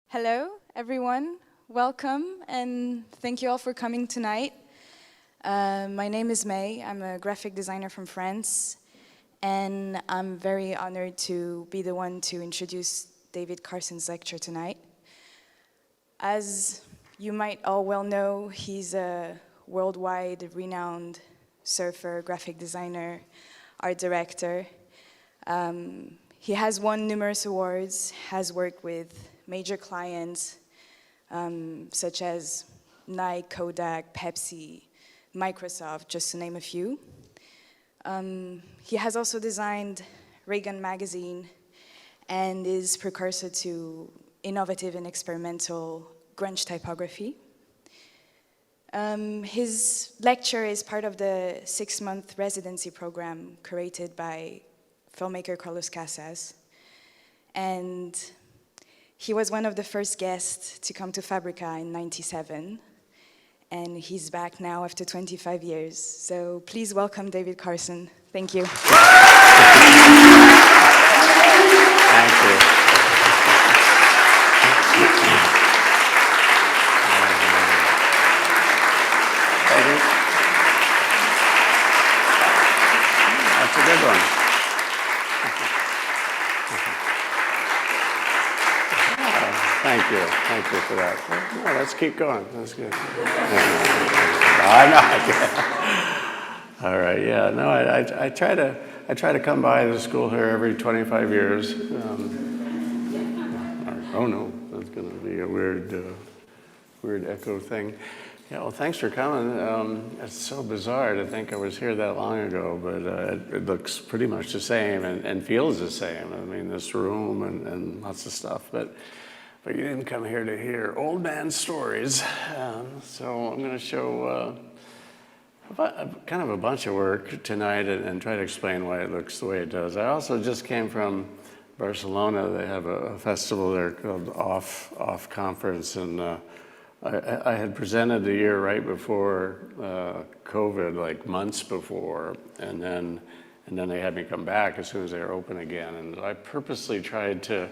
Hello, everyone. Welcome, and thank you all for coming tonight. My name is May. I'm a graphic designer from France, and I'm very honored to be the one to introduce David Carson's lecture tonight. As you might all well know, he's a worldwide renowned surfer, graphic designer, art director. He has won numerous awards, has worked with major clients such as Nike, Kodak, Pepsi, Microsoft, just to name a few. He has also designed Reagan magazine and is precursor to innovative and experimental grunge typography. His lecture is part of the 6-month residency program curated by filmmaker Carlos Casas. And he was one of the first guests to come to Fabrica in '97, and he's back now after 25 years. So please welcome David Carson. Thank you. Thank you. That's a good one. Thank you for that. No, let's keep going. That's good. All right. Yeah. No, I try to come by the school here every 25 years. Oh no, that's going to be a weird echo thing. Yeah. Well, thanks for coming. It's so bizarre to think I was here that long ago, but it looks pretty much the same and feels the same. I mean, this room and lots of stuff, but you didn't come here to hear old man stories. So I'm going to show kind of a bunch of work tonight and try to explain why it looks the way it does. I also just came from Barcelona. They have a festival there called Off Conference, and I had presented the year right before COVID, like months before, and then they had me come back as soon as they were open again. And I purposely tried to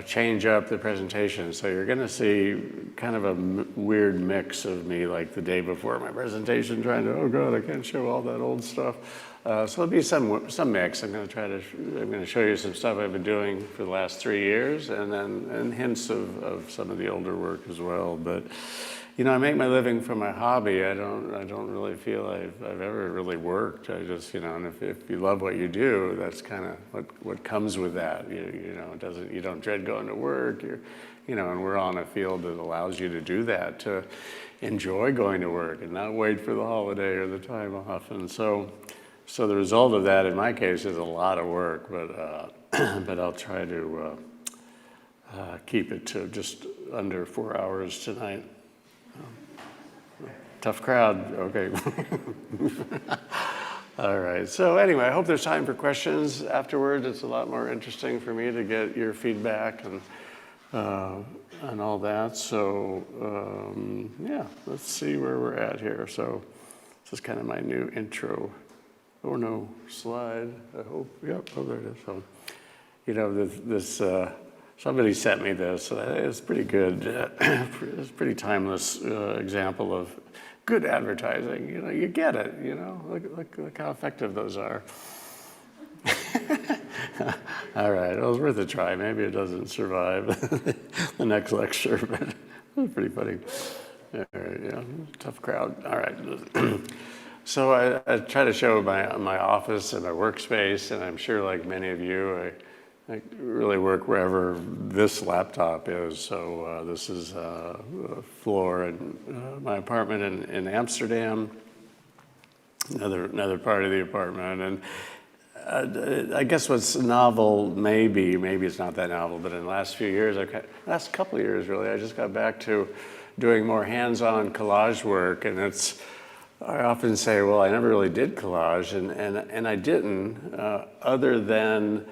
change up the presentation. So you're going to see kind of a weird mix of me like the day before my presentation trying to, oh God, I can't show all that old stuff. So there'll be some mix. I'm going to show you some stuff I've been doing for the last 3 years and hints of some of the older work as well. But you know, I make my living from my hobby. I don't really feel I've ever really worked. I just, you know, and if you love what you do, that's kind of what comes with that. You know, you don't dread going to work. And we're on a field that allows you to do that, to enjoy going to work and not wait for the holiday or the time off. And so the result of that, in my case, is a lot of work. But I'll try to keep it to just under 4 hours tonight. Tough crowd, okay. All right, so anyway, I hope there's time for questions afterwards. It's a lot more interesting for me to get your feedback and all that. So yeah, let's see where we're at here. So this is kind of my new intro. Oh no, slide, I hope. Yep, oh there it is. So, you know, this somebody sent me this. It's pretty good. It's a pretty timeless example of good advertising. You know, you get it. You know, look how effective those are. All right, well, it was worth a try. Maybe it doesn't survive the next lecture, but it was pretty funny. All right, yeah, tough crowd. All right. So I try to show my office and my workspace, and I'm sure, like many of you, I really work wherever this laptop is. So this is a floor in my apartment in Amsterdam, another part of the apartment. And I guess what's novel, maybe it's not that novel, but in the last few years, last couple of years really, I just got back to doing more hands-on collage work. And I often say, well, I never really did collage, and I didn't, other than,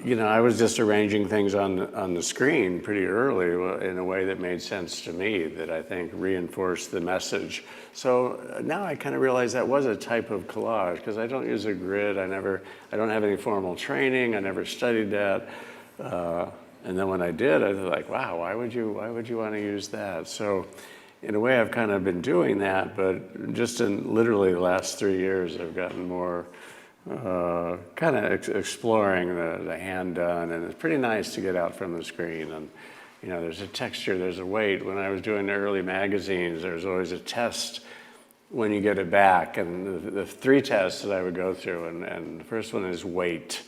you know, I was just arranging things on the screen pretty early in a way that made sense to me, that I think reinforced the message. So now I kind of realize that was a type of collage, because I don't use a grid. I don't have any formal training. I never studied that. And then when I did, I was like, wow, why would you want to use that? So in a way, I've kind of been doing that, but just in literally the last 3 years, I've gotten more kind of exploring the hand done, and it's pretty nice to get out from the screen. And there's a texture, there's a weight. When I was doing the early magazines, there was always a test when you get it back, and the 3 tests that I would go through, and the first one is weight.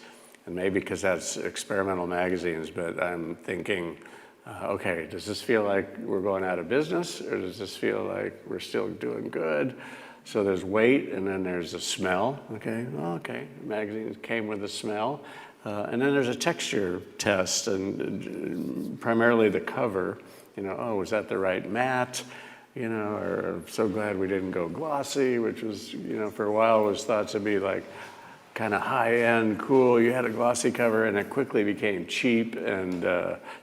And maybe because that's experimental magazines, but I'm thinking, okay, does this feel like we're going out of business, or does this feel like we're still doing good? So there's weight, and then there's the smell. Okay, magazines came with a smell. And then there's a texture test, and primarily the cover. Was that the right matte? Or I'm so glad we didn't go glossy, which was, for a while was thought to be like kind of high-end, cool. You had a glossy cover, and it quickly became cheap and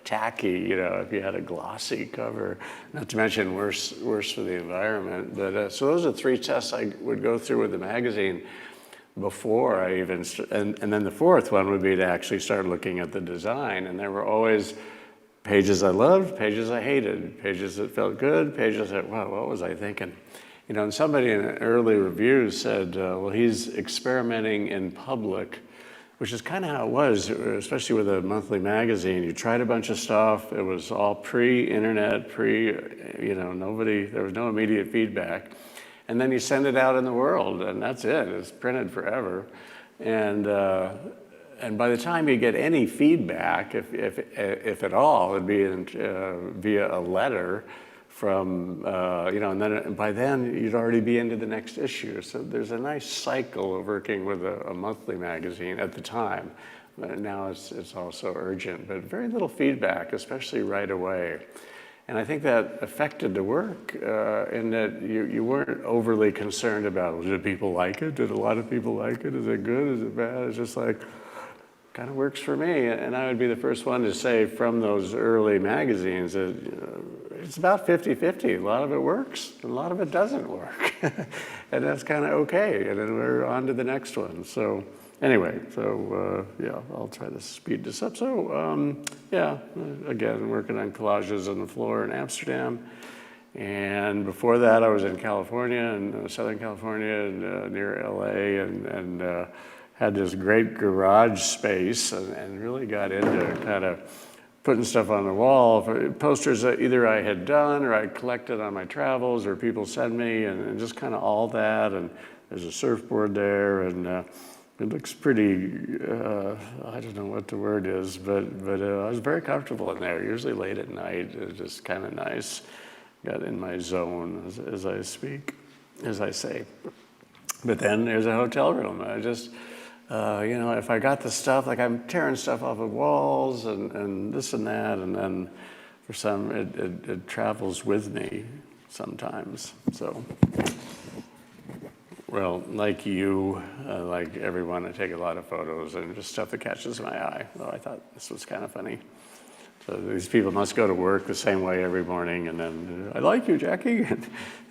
tacky, if you had a glossy cover. Not to mention worse for the environment. But so those are 3 tests I would go through with the magazine before I even, and then the 4th one would be to actually start looking at the design. And there were always pages I loved, pages I hated, pages that felt good, pages that, wow, what was I thinking? And somebody in an early review said, well, he's experimenting in public, which is kind of how it was, especially with a monthly magazine. You tried a bunch of stuff. It was all pre-internet, there was no immediate feedback. And then you send it out in the world, and that's it. It's printed forever. And by the time you get any feedback, if at all, it'd be via a letter from, and then by then you'd already be into the next issue. So there's a nice cycle of working with a monthly magazine at the time. But now it's also urgent, but very little feedback, especially right away. And I think that affected the work in that you weren't overly concerned about, well, did people like it? Did a lot of people like it? Is it good? Is it bad? It's just like, kind of works for me. And I would be the first one to say from those early magazines that it's about 50-50. A lot of it works, and a lot of it doesn't work. And that's kind of okay. And then we're on to the next one. So anyway, I'll try to speed this up. So again, working on collages on the floor in Amsterdam. And before that, I was in California, in Southern California, and, near LA, and had this great garage space, and really got into kind of putting stuff on the wall, posters that either I had done or I collected on my travels or people send me, and just kind of all that. And there's a surfboard there, and it looks pretty, I don't know what the word is, but I was very comfortable in there, usually late at night. It was just kind of nice. Got in my zone as I speak, as I say. But then there's a hotel room. I just, if I got the stuff, like I'm tearing stuff off of walls and this and that, and then for some, it travels with me sometimes. So, well, like you, like everyone, I take a lot of photos and just stuff that catches my eye. Well, I thought this was kind of funny. So these people must go to work the same way every morning, and then, I like you, Jackie.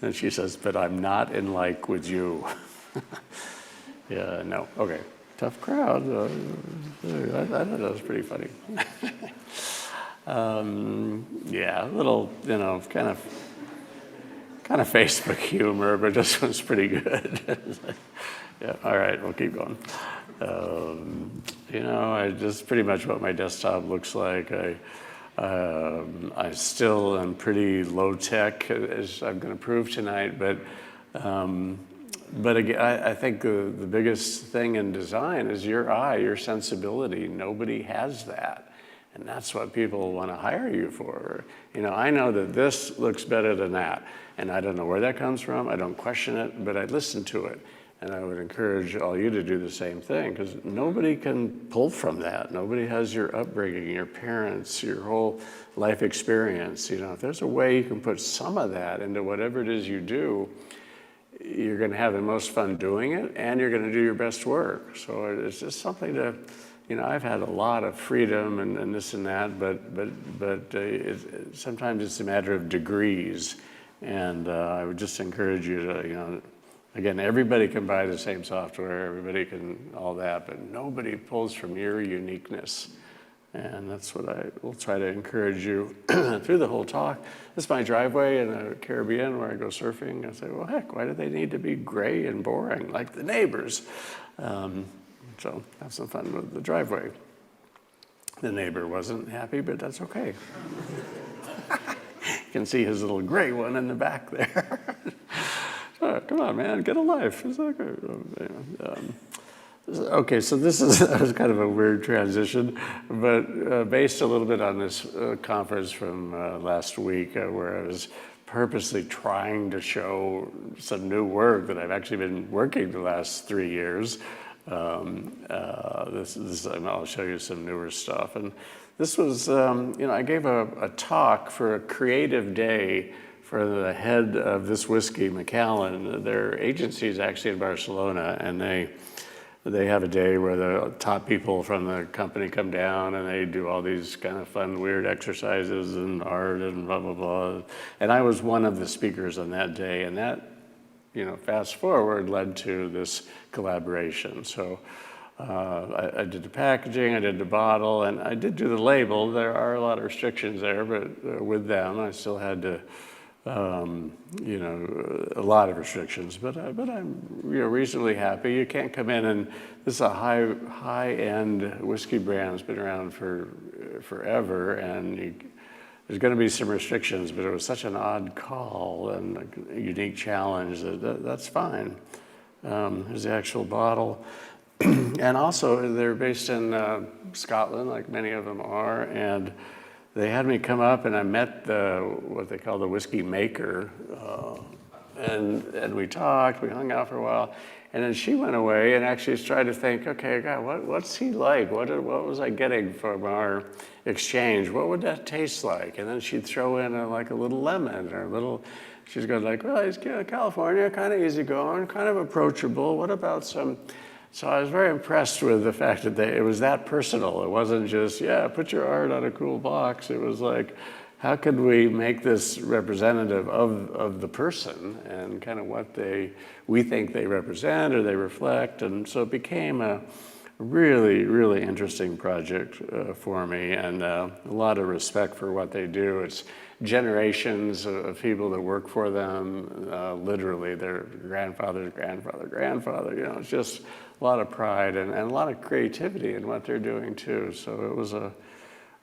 And she says, but I'm not in like with you. Yeah, no, okay. Tough crowd. I thought that was pretty funny. A little, kind of Facebook humor, but this one's pretty good. Yeah, all right, we'll keep going. Just pretty much what my desktop looks like. I still am pretty low tech, as I'm going to prove tonight, but again, I think the biggest thing in design is your eye, your sensibility. Nobody has that, and that's what people want to hire you for. I know that this looks better than that, and I don't know where that comes from. I don't question it, but I listen to it. And I would encourage all you to do the same thing, because nobody can pull from that. Nobody has your upbringing, your parents, your whole life experience. If there's a way you can put some of that into whatever it is you do, you're going to have the most fun doing it, and you're going to do your best work. So it's just something to, I've had a lot of freedom and this and that, but sometimes it's a matter of degrees. And I would just encourage you to, again, everybody can buy the same software, everybody can all that, but nobody pulls from your uniqueness. And that's what I will try to encourage you through the whole talk. This is my driveway in the Caribbean where I go surfing. I say, well, heck, why do they need to be gray and boring like the neighbors? So have some fun with the driveway. The neighbor wasn't happy, but that's okay. You can see his little gray one in the back there. Oh, come on, man, get a life. It's okay. Okay, so this is that was kind of a weird transition, but based a little bit on this conference from last week, where I was purposely trying to show some new work that I've actually been working the last 3 years. I'll show you some newer stuff. And this was, I gave a talk for a creative day for the head of this whiskey, Macallan. Their agency is actually in Barcelona, and they have a day where the top people from the company come down and they do all these kind of fun, weird exercises and art and blah, blah, blah. And I was one of the speakers on that day, and that, fast forward led to this collaboration. So I did the packaging, I did the bottle, and I did do the label. There are a lot of restrictions there, but with them, I still had to, a lot of restrictions. But I'm reasonably happy. You can't come in and this is a high-end whiskey brand that's been around for forever, and there's going to be some restrictions, but it was such an odd call and a unique challenge that's fine. Here's the actual bottle. And also, they're based in Scotland, like many of them are, and they had me come up and I met what they call the whiskey maker, and we talked, we hung out for a while, and then she went away and actually tried to think, okay, God, what's he like? What was I getting from our exchange? What would that taste like? And then she'd throw in a little lemon or a little, she's going like, well, he's California, kind of easygoing, kind of approachable. What about some? So I was very impressed with the fact that it was that personal. It wasn't just, put your art on a cool box. It was like, how could we make this representative of the person and kind of what we think they represent or they reflect? And so it became a really, really interesting project for me, and a lot of respect for what they do. It's generations of people that work for them, literally their grandfather's grandfather, it's just a lot of pride and a lot of creativity in what they're doing too. So it was a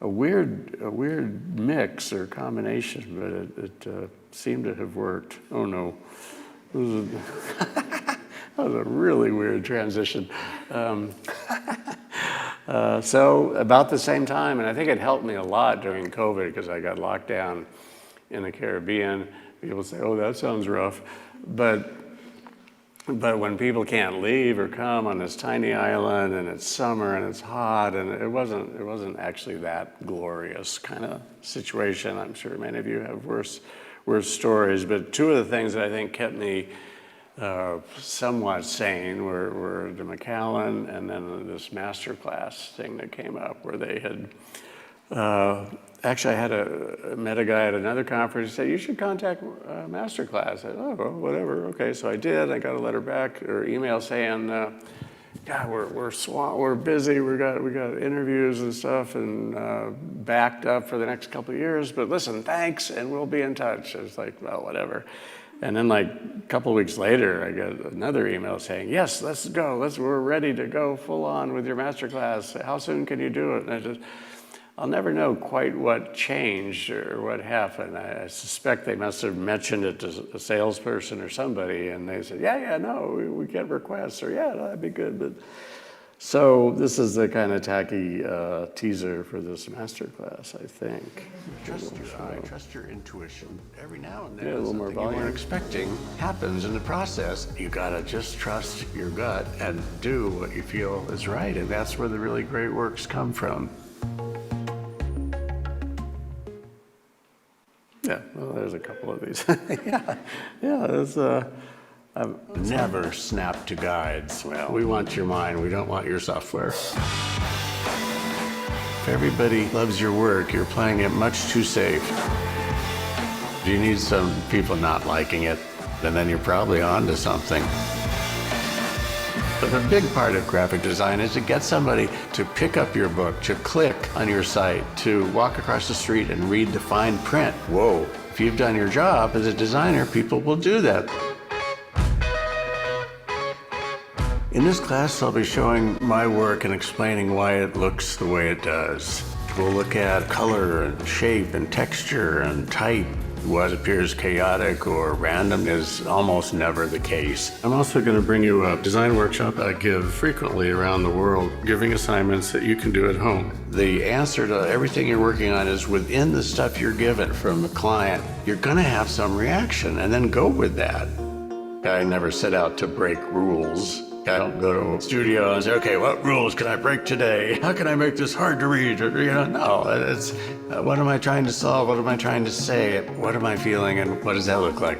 weird mix or combination, but it seemed to have worked. Oh no, that was a really weird transition. So about the same time, and I think it helped me a lot during COVID because I got locked down in the Caribbean. People say, oh, that sounds rough. But when people can't leave or come on this tiny island and it's summer and it's hot and it wasn't actually that glorious kind of situation. I'm sure many of you have worse stories, but two of the things that I think kept me somewhat sane were the Macallan and then this Masterclass thing that came up where they had actually I met a guy at another conference who said, you should contact Masterclass. I said, oh, well, whatever, okay. So I did. I got a letter back or email saying, God, we're swamped, we're busy, we got interviews and stuff and backed up for the next couple of years, but listen, thanks, and we'll be in touch. I was like, well, whatever. And then a couple of weeks later, I got another email saying, yes, let's go. We're ready to go full on with your Masterclass. How soon can you do it? And I'll never know quite what changed or what happened. I suspect they must have mentioned it to a salesperson or somebody, and they said, no, we get requests, or that'd be good. But so this is the kind of tacky teaser for this Masterclass, I think. Trust your eye, trust your intuition. Every now and then, a little more something you volume. weren't expecting happens in the process. You gotta just trust your gut and do what you feel is right, and that's where the really great works come from. Yeah, well, there's a couple of these. There's I've never snapped to guides. Well, we want your mind, we don't want your software. If everybody loves your work, you're playing it much too safe. You need some people not liking it, and then you're probably onto something. But a big part of graphic design is to get somebody to pick up your book, to click on your site, to walk across the street and read the fine print. Whoa, if you've done your job as a designer, people will do that. In this class, I'll be showing my work and explaining why it looks the way it does. We'll look at color and shape and texture and type. What appears chaotic or random is almost never the case. I'm also going to bring you a design workshop I give frequently around the world, giving assignments that you can do at home. The answer to everything you're working on is within the stuff you're given from the client. You're going to have some reaction, and then go with that. I never set out to break rules. I don't go to a studio and say, okay, what rules can I break today? How can I make this hard to read? No, it's what am I trying to solve? What am I trying to say? What am I feeling? And what does that look like?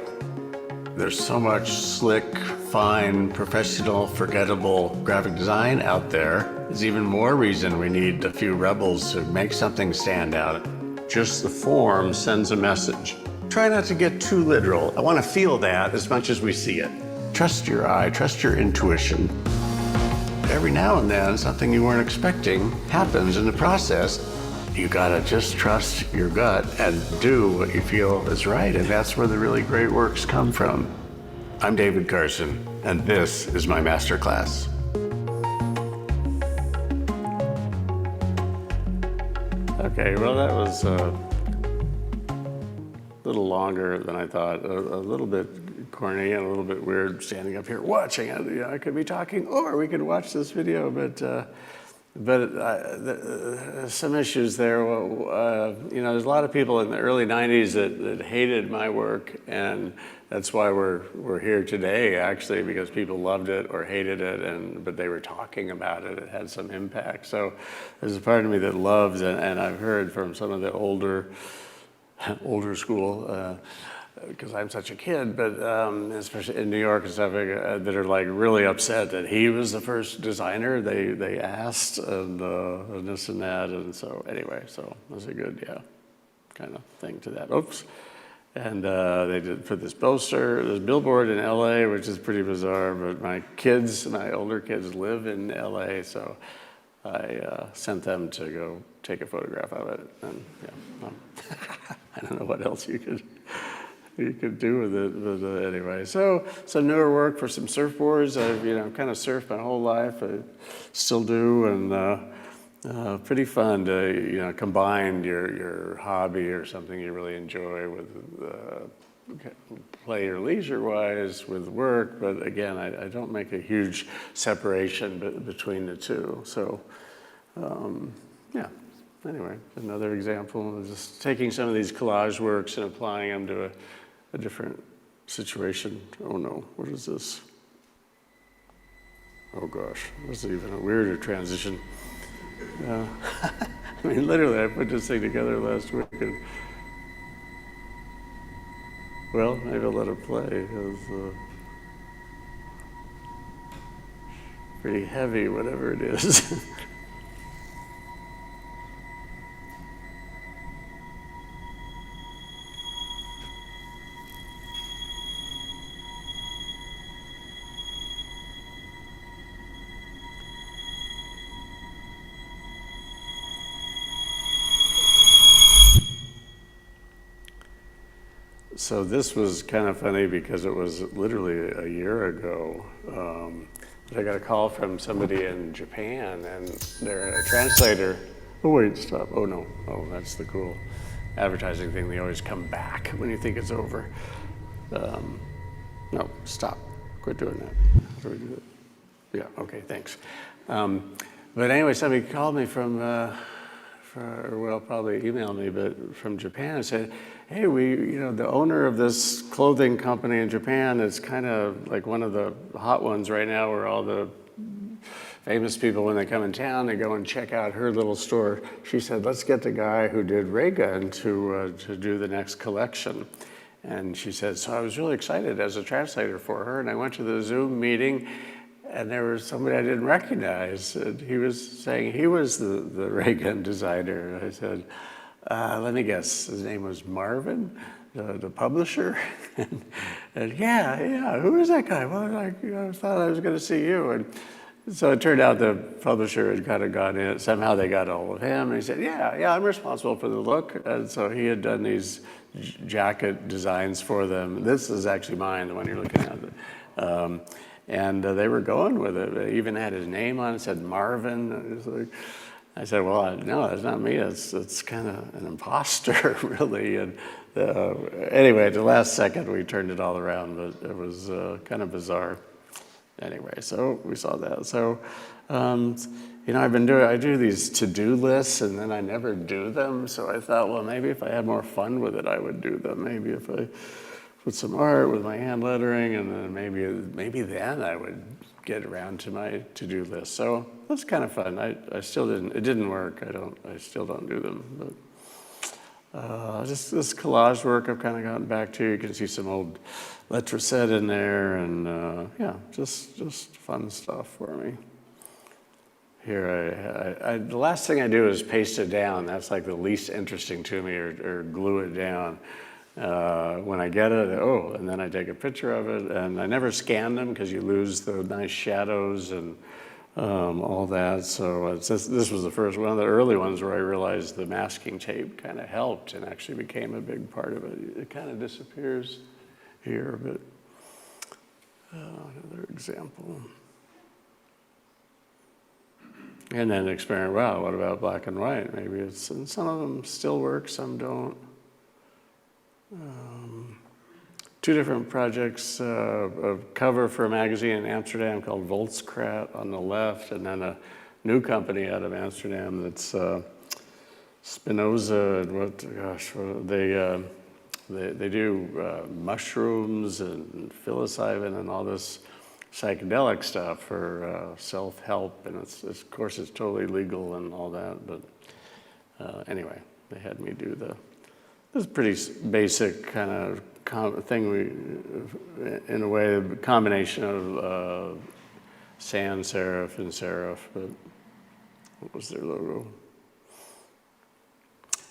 There's so much slick, fine, professional, forgettable graphic design out there. There's even more reason we need a few rebels to make something stand out. Just the form sends a message. Try not to get too literal. I want to feel that as much as we see it. Trust your eye, trust your intuition. Every now and then, something you weren't expecting happens in the process. You gotta just trust your gut and do what you feel is right, and that's where the really great works come from. I'm David Carson, and this is my Masterclass. Okay, well, that was a little longer than I thought, a little bit corny and a little bit weird standing up here watching it. I could be talking, or we could watch this video, but some issues there. There's a lot of people in the early 90s that hated my work, and that's why we're here today, actually, because people loved it or hated it, but they were talking about it. It had some impact. So there's a part of me that loves, and I've heard from some of the older school, because I'm such a kid, but especially in New York and stuff, that are like really upset that he was the first designer they asked, and this and that, and so anyway, so that's a good, kind of thing to that. Oops. And they did put this billboard in LA, which is pretty bizarre, but my older kids live in LA, so I sent them to go take a photograph of it, and I don't know what else you could do with it, but anyway. So some newer work for some surfboards. I've kind of surfed my whole life. I still do, and pretty fun to combine your hobby or something you really enjoy with play or leisure-wise with work. But again, I don't make a huge separation between the two. So anyway, another example of just taking some of these collage works and applying them to a different situation. Oh no, what is this? Oh gosh, this is even a weirder transition. I mean, literally, I put this thing together last week, and well, maybe I'll let it play. It's pretty heavy, whatever it is. So this was kind of funny because it was literally a year ago. But I got a call from somebody in Japan, and they're a translator. Oh wait, stop. Oh no. Oh, that's the cool advertising thing. They always come back when you think it's over. No, stop. Quit doing that. How do we do it? Yeah, okay, thanks. But anyway, somebody called me from, probably emailed me, but from Japan, and said, hey, the owner of this clothing company in Japan is kind of like one of the hot ones right now, where all the famous people, when they come in town, they go and check out her little store. She said, let's get the guy who did ray gun to do the next collection. And she said, so I was really excited as a translator for her, and I went to the Zoom meeting, and there was somebody I didn't recognize. And he was saying he was the ray gun designer. I said, let me guess, his name was Marvin, the publisher? and yeah, who is that guy? Well, I thought I was going to see you. And So it turned out the publisher had kind of gone in, somehow they got a hold of him, and he said, yeah, I'm responsible for the look. And so he had done these jacket designs for them. This is actually mine, the one you're looking at. And they were going with it. It even had his name on it, said Marvin. It was like, I said, well, no, that's not me. It's kind of an imposter, really. And anyway, at the last second, we turned it all around, but it was kind of bizarre. Anyway, so we saw that. So, you know, I do these to-do lists, and then I never do them. So I thought, well, maybe if I had more fun with it, I would do them. Maybe if I put some art with my hand lettering, and then maybe then I would get around to my to-do list. So that's kind of fun. I still didn't. It didn't work. I still don't do them. But just this collage work I've kind of gotten back to. You can see some old Letraset in there, and yeah, just fun stuff for me. Here, the last thing I do is paste it down. That's like the least interesting to me, or glue it down. When I get it, and then I take a picture of it, and I never scan them because you lose the nice shadows and all that. So this was the first one of the early ones where I realized the masking tape kind of helped and actually became a big part of it. It kind of disappears here, but another example. And then experiment, wow, what about black and white? Maybe it's, and some of them still work, some don't. Two different projects, a cover for a magazine in Amsterdam called Voltskrat on the left, and then a new company out of Amsterdam that's Spinoza, and they do mushrooms and psilocybin and all this psychedelic stuff for self-help, and of course it's totally legal and all that, but anyway, they had me do this pretty basic kind of thing, in a way, a combination of sans serif and serif, but what was their logo?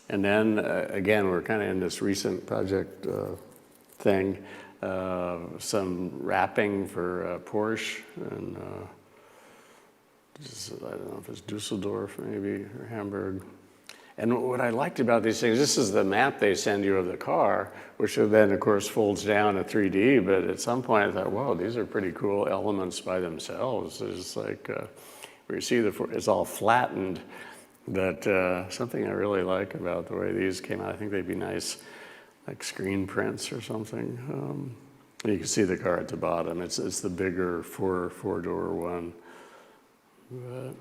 And then, again, we're kind of in this recent project thing, some wrapping for Porsche, and I don't know if it's Dusseldorf maybe, or Hamburg. And what I liked about these things, this is the map they send you of the car, which then, of course, folds down to 3D, but at some point I thought, whoa, these are pretty cool elements by themselves. It's like, where you see it's all flattened, but something I really like about the way these came out, I think they'd be nice, like screen prints or something. You can see the car at the bottom. It's the bigger four-door one. But,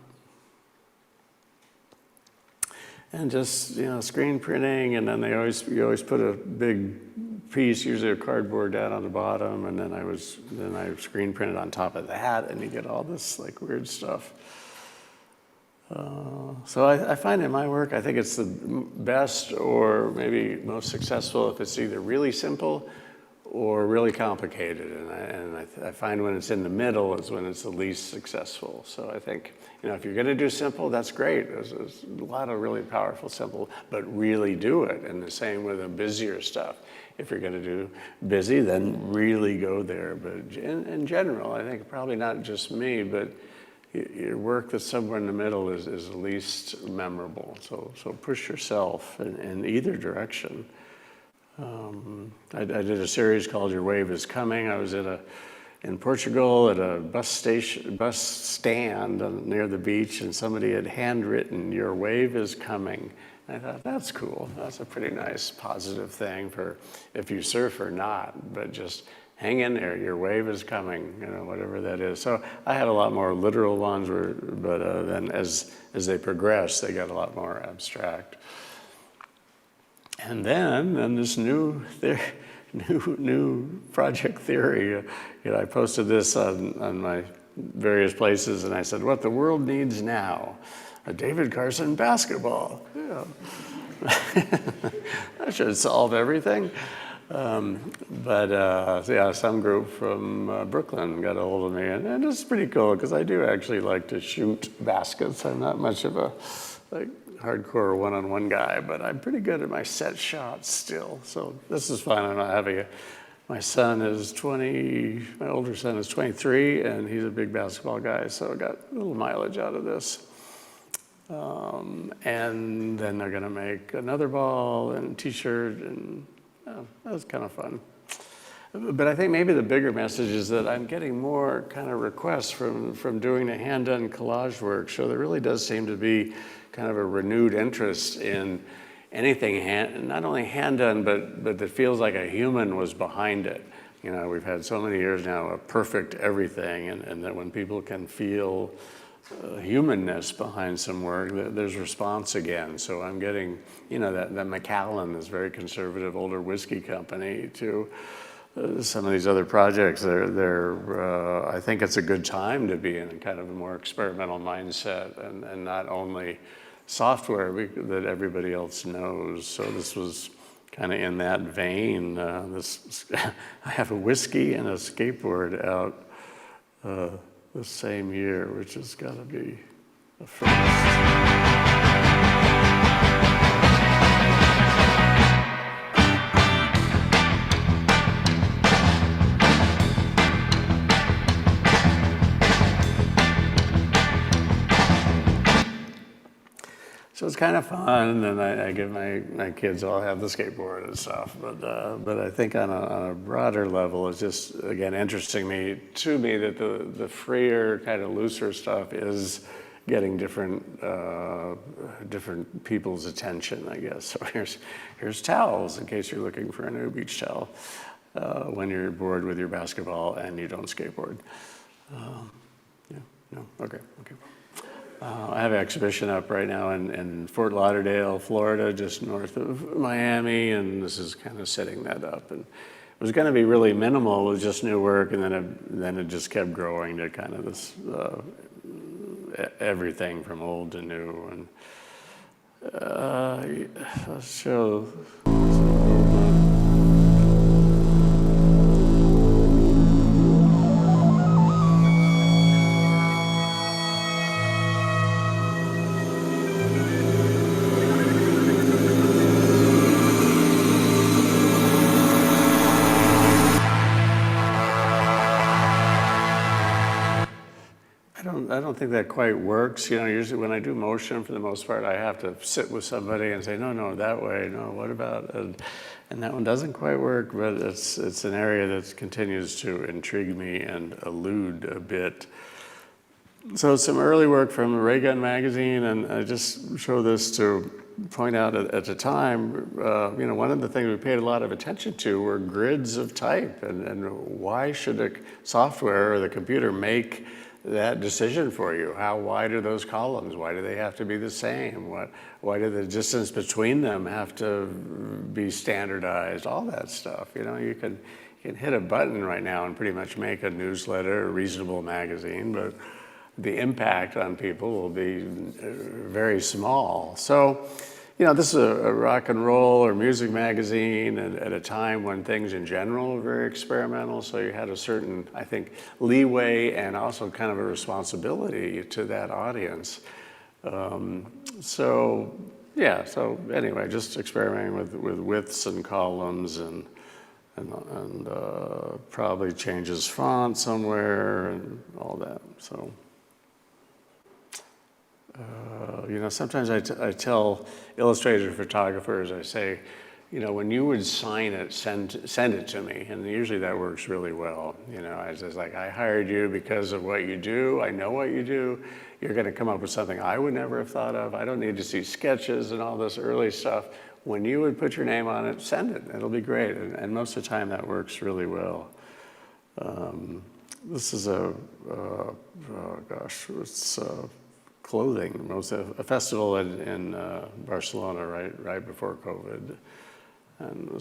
and just, you know, screen printing, and then you always put a big piece, usually a cardboard, down on the bottom, and then I screen printed on top of that, and you get all this like weird stuff. So I find in my work, I think it's the best or maybe most successful if it's either really simple or really complicated, and I find when it's in the middle is when it's the least successful. So I think, you know, if you're going to do simple, that's great. There's a lot of really powerful simple, but really do it. And the same with the busier stuff. If you're going to do busy, then really go there. But in general, I think probably not just me, but your work that's somewhere in the middle is the least memorable. So push yourself in either direction. I did a series called Your Wave is Coming. I was in Portugal at a bus stand near the beach, and somebody had handwritten, "Your wave is coming." And I thought, that's cool. That's a pretty nice positive thing for if you surf or not, but just hang in there, your wave is coming, you know, whatever that is. So I had a lot more literal ones, but then as they progressed, they got a lot more abstract. And then this new project theory, you know, I posted this on my various places, and I said, what the world needs now, a David Carson basketball. Yeah. That should solve everything. Yeah, some group from Brooklyn got a hold of me, and it's pretty cool because I do actually like to shoot baskets. I'm not much of a hardcore one-on-one guy, but I'm pretty good at my set shots still. So this is fun. I'm not having my son is 20, my older son is 23, and he's a big basketball guy, so I got a little mileage out of this. And then they're gonna make another ball and a t-shirt, and that was kind of fun. But I think maybe the bigger message is that I'm getting more kind of requests from doing the hand-done collage work. So there really does seem to be kind of a renewed interest in anything not only hand-done, but that feels like a human was behind it. You know, we've had so many years now of perfect everything, and that when people can feel humanness behind some work, there's response again. So I'm getting, you know, that Macallan, this very conservative older whiskey company, to some of these other projects. I think it's a good time to be in a kind of a more experimental mindset, and not only software that everybody else knows. So this was kind of in that vein. I have a whiskey and a skateboard out the same year, which has got to be a first. So it's kind of fun, and I give my kids all have the skateboard and stuff. But I think on a broader level, it's just, again, interesting to me that the freer, kind of looser stuff is getting different people's attention, I guess. So here's towels, in case you're looking for a new beach towel when you're bored with your basketball and you don't skateboard. Yeah, no, okay. I have an exhibition up right now in Fort Lauderdale, Florida, just north of Miami, and this is kind of setting that up. And it was going to be really minimal, it was just new work, and then it just kept growing to kind of this everything from old to new. And let's show. I don't think that quite works. You know, usually when I do motion, for the most part, I have to sit with somebody and say, no, that way, no, what about, and that one doesn't quite work, but it's an area that continues to intrigue me and elude a bit. So some early work from Ray Gun magazine, and I just show this to point out at the time, you know, one of the things we paid a lot of attention to were grids of type, and why should a software or the computer make that decision for you? How wide are those columns? Why do they have to be the same? Why do the distance between them have to be standardized? All that stuff. You know, you can hit a button right now and pretty much make a newsletter, a reasonable magazine, but the impact on people will be very small. So, you know, this is a rock and roll or music magazine at a time when things in general were very experimental, so you had a certain, I think, leeway and also kind of a responsibility to that audience. So anyway, just experimenting with widths and columns and probably changes font somewhere and all that, so. You know, sometimes I tell illustrator photographers, I say, you know, when you would sign it, send it to me, and usually that works really well. You know, I just like, I hired you because of what you do, I know what you do, you're gonna come up with something I would never have thought of, I don't need to see sketches and all this early stuff. When you would put your name on it, send it, it'll be great, and most of the time that works really well. This is it's clothing, a festival in Barcelona right before COVID, and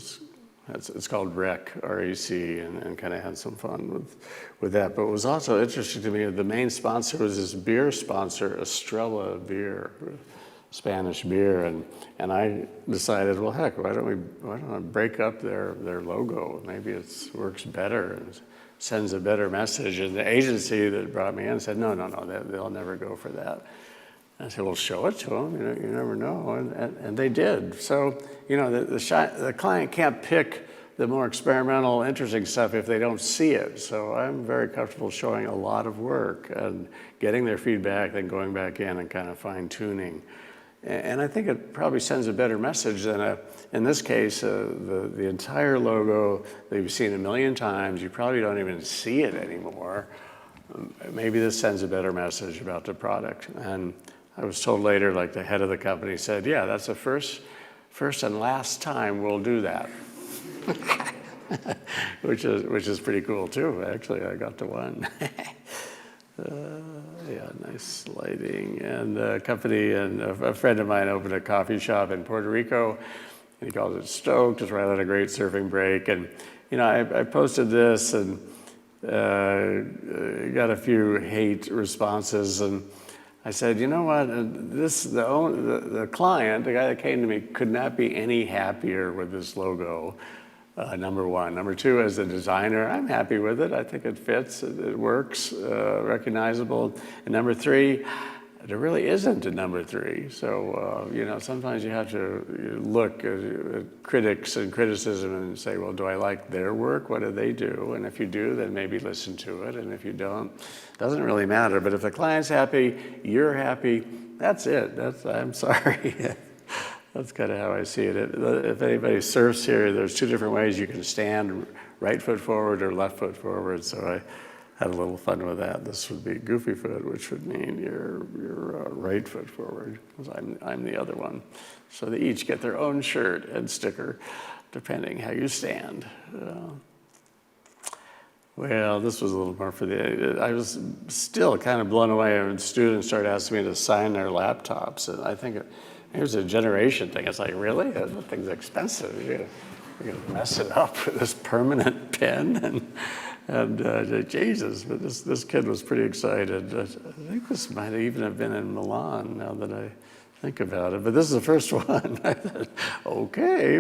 it's called REC, R-E-C, and kind of had some fun with that. But what was also interesting to me, the main sponsor was this beer sponsor, Estrella Beer, Spanish beer, and I decided, well, heck, why don't I break up their logo? Maybe it works better and sends a better message. And the agency that brought me in said, no, they'll never go for that. And I said, well, show it to them, you never know, and they did. So, you know, the client can't pick the more experimental, interesting stuff if they don't see it. So I'm very comfortable showing a lot of work and getting their feedback, then going back in and kind of fine-tuning. And I think it probably sends a better message than, in this case, the entire logo that you've seen a million times, you probably don't even see it anymore. Maybe this sends a better message about the product. And I was told later, like the head of the company said, yeah, that's the first and last time we'll do that. which is pretty cool too. Actually, I got to one. Yeah, nice lighting. And a company and a friend of mine opened a coffee shop in Puerto Rico, and he calls it Stoked. It's right on a great surfing break. And you know, I posted this and got a few hate responses, and I said, you know what? The client, the guy that came to me, could not be any happier with this logo. Number one. Number two, as a designer, I'm happy with it. I think it fits, it works, recognizable. And number three, there really isn't a number three. So, you know, sometimes you have to look at critics and criticism and say, well, do I like their work? What do they do? And if you do, then maybe listen to it. And if you don't, it doesn't really matter. But if the client's happy, you're happy, that's it. I'm sorry. That's kind of how I see it. If anybody surfs here, there's two different ways you can stand, right foot forward or left foot forward. So I had a little fun with that. This would be goofy foot, which would mean you're right foot forward, because I'm the other one. So they each get their own shirt and sticker, depending how you stand. Well, this was a little more for I was still kind of blown away when students started asking me to sign their laptops. And I think here's a generation thing. It's like, really? That thing's expensive. You're going to mess it up with this permanent pen? And Jesus, but this kid was pretty excited. I think this might even have been in Milan, now that I think about it. But this is the first one. I thought, okay,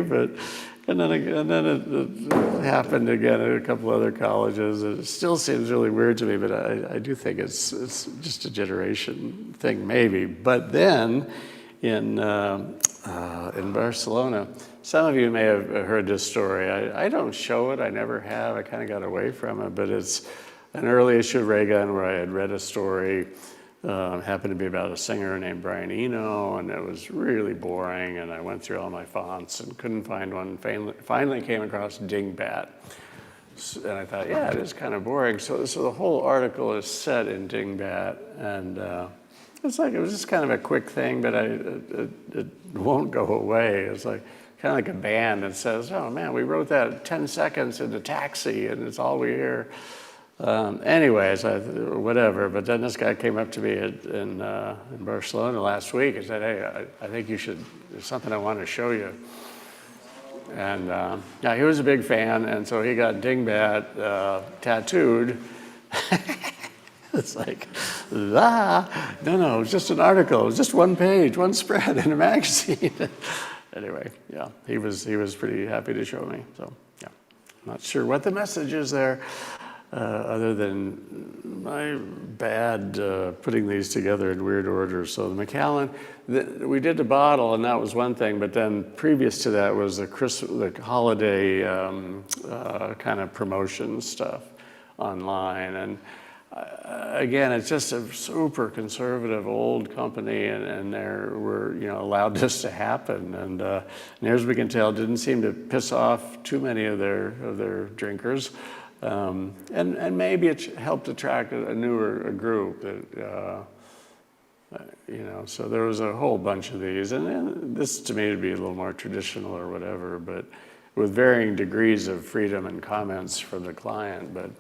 and then it happened again at a couple other colleges. It still seems really weird to me, but I do think it's just a generation thing, maybe. But then, in Barcelona, some of you may have heard this story. I don't show it, I never have. I kind of got away from it, but it's an early issue of Ray Gun where I had read a story, happened to be about a singer named Brian Eno, and it was really boring, and I went through all my fonts and couldn't find one. Finally came across Dingbat. And I thought, yeah, it is kind of boring. So the whole article is set in Dingbat, and it was just kind of a quick thing, but it won't go away. It's like kind of like a band that says, oh man, we wrote that 10 seconds in a taxi and it's all we hear. Anyways, whatever. But then this guy came up to me in Barcelona last week and said, hey, I think you should, there's something I want to show you. And yeah, he was a big fan, and so he got Dingbat tattooed. It's like, no, it was just an article. It was just one page, one spread in a magazine. Anyway, yeah, he was pretty happy to show me. So, yeah, I'm not sure what the message is there, other than my bad putting these together in weird order. So the Macallan, we did the bottle, and that was one thing. But then previous to that was the holiday kind of promotion stuff online. And again, it's just a super conservative old company, and we're allowed this to happen. And near as we can tell, didn't seem to piss off too many of their drinkers. And maybe it helped attract a newer group that, so there was a whole bunch of these. And this to me would be a little more traditional or whatever, but with varying degrees of freedom and comments from the client. But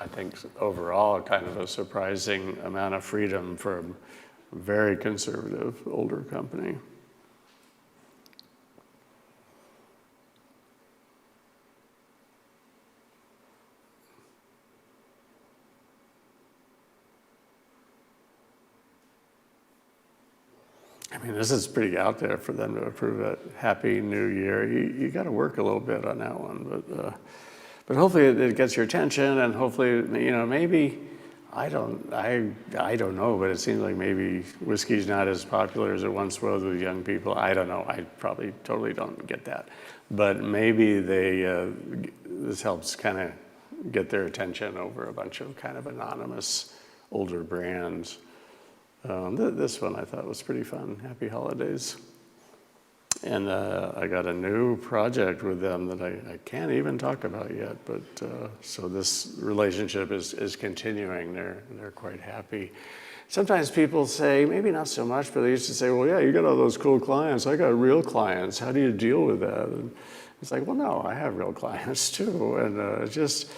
I think overall kind of a surprising amount of freedom from a very conservative older company. I mean, this is pretty out there for them to approve it. Happy New Year. You got to work a little bit on that one, but hopefully it gets your attention, and hopefully, maybe I don't know, but it seems like maybe whiskey's not as popular as it once was with young people. I don't know. I probably totally don't get that. But maybe this helps kind of get their attention over a bunch of kind of anonymous older brands. This one I thought was pretty fun. Happy Holidays. And I got a new project with them that I can't even talk about yet, but so this relationship is continuing. They're quite happy. Sometimes people say, maybe not so much, but they used to say, well, yeah, you got all those cool clients. I got real clients. How do you deal with that? And it's like, well, no, I have real clients too. And just,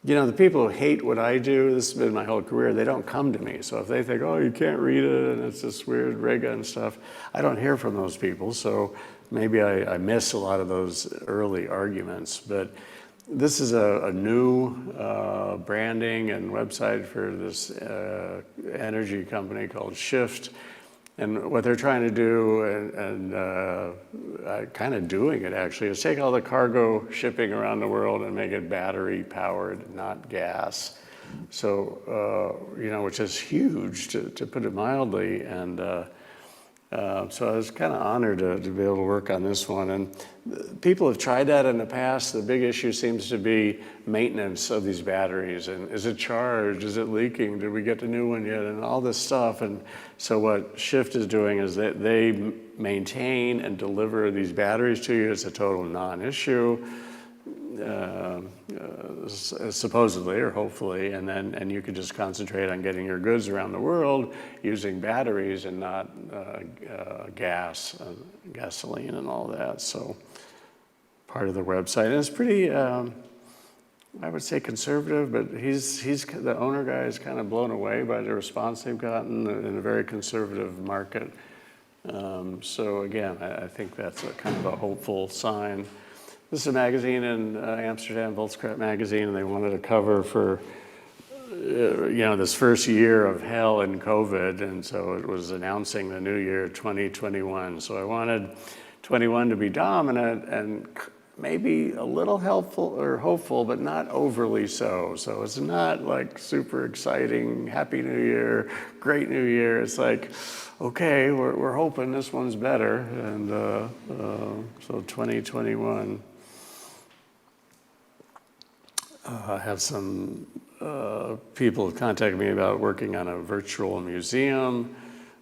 you know, the people who hate what I do, this has been my whole career, they don't come to me. So if they think, oh, you can't read it and it's this weird Riga and stuff, I don't hear from those people. So maybe I miss a lot of those early arguments. But this is a new branding and website for this energy company called Shift. And what they're trying to do, and kind of doing it actually, is take all the cargo shipping around the world and make it battery powered, not gas. So, you know, which is huge to put it mildly. And so I was kind of honored to be able to work on this one. And people have tried that in the past. The big issue seems to be maintenance of these batteries. And is it charged? Is it leaking? Did we get the new one yet? And all this stuff. And so what Shift is doing is that they maintain and deliver these batteries to you. It's a total non-issue. Supposedly or hopefully, and you could just concentrate on getting your goods around the world using batteries and not gasoline and all that. So part of the website, and it's pretty, I would say conservative, but he's the owner guy is kind of blown away by the response they've gotten in a very conservative market. So again, I think that's a kind of a hopeful sign. This is a magazine in Amsterdam, Volkskrant magazine, and they wanted a cover for, you know, this first year of hell in COVID, and so it was announcing the new year, 2021. So I wanted 21 to be dominant and maybe a little helpful or hopeful, but not overly so. So it's not like super exciting, happy new year, great new year. It's like, okay, we're hoping this one's better, and so 2021. I have some people have contacted me about working on a virtual museum,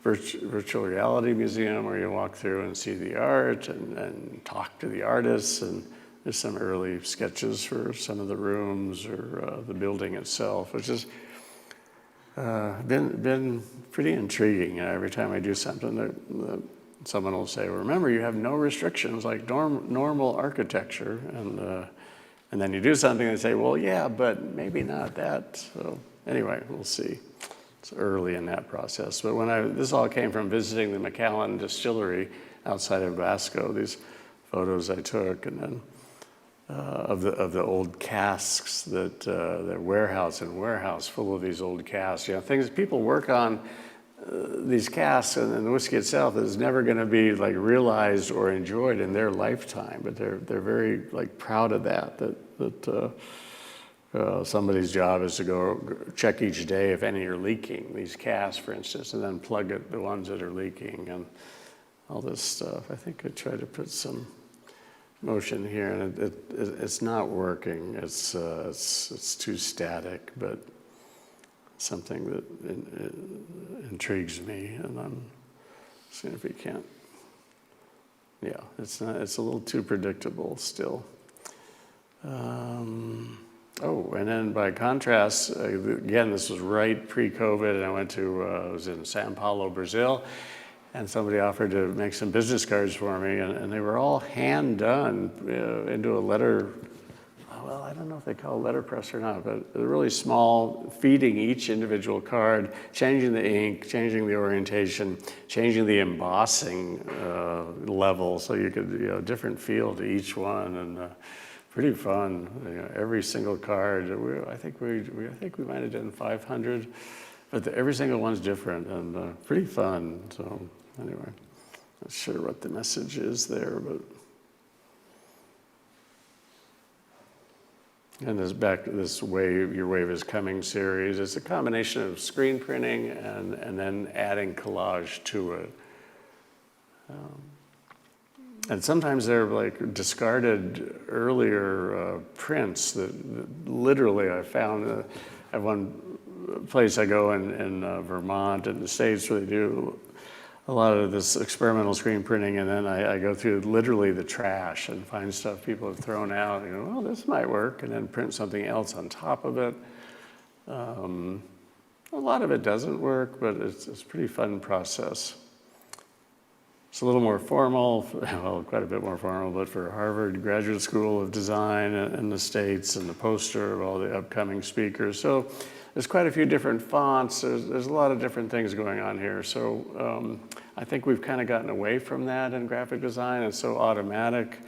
virtual reality museum, where you walk through and see the art and talk to the artists. And there's some early sketches for some of the rooms or the building itself, which has been pretty intriguing. Every time I do something, someone will say, well, remember, you have no restrictions like normal architecture. And then you do something and say, well, yeah, but maybe not that. So anyway, we'll see. It's early in that process. But this all came from visiting the Macallan distillery outside of Glasgow, these photos I took, and then of the old casks that the warehouse full of these old casks. You know, things people work on. These casks and the whiskey itself is never going to be like realized or enjoyed in their lifetime, but they're very like proud of that somebody's job is to go check each day if any are leaking, these casks, for instance, and then plug the ones that are leaking and all this stuff. I think I tried to put some motion here, and it's not working. It's too static, but something that intrigues me, and I'm seeing if we can't. Yeah, it's not. It's a little too predictable still. Oh, and then by contrast, again, this was right pre-COVID, and I was in Sao Paulo, Brazil, and somebody offered to make some business cards for me, and they were all hand done into a letter. Well, I don't know if they call it letterpress or not, but they're really small, feeding each individual card, changing the ink, changing the orientation, changing the embossing level, so you could, different feel to each one, and pretty fun. Every single card, I think we might have done 500, but every single one's different and pretty fun. So anyway, not sure what the message is there, but. And this wave, Your Wave is Coming series, it's a combination of screen printing and then adding collage to it. And sometimes they're like discarded earlier prints that literally I found at one place I go in Vermont in the States where they do a lot of this experimental screen printing, and then I go through literally the trash and find stuff people have thrown out. You know, well, this might work, and then print something else on top of it. A lot of it doesn't work, but it's a pretty fun process. It's a little more formal, well, quite a bit more formal, but for Harvard Graduate School of Design in the States, and the poster of all the upcoming speakers. So there's quite a few different fonts. There's a lot of different things going on here. So I think we've kind of gotten away from that in graphic design. It's so automatic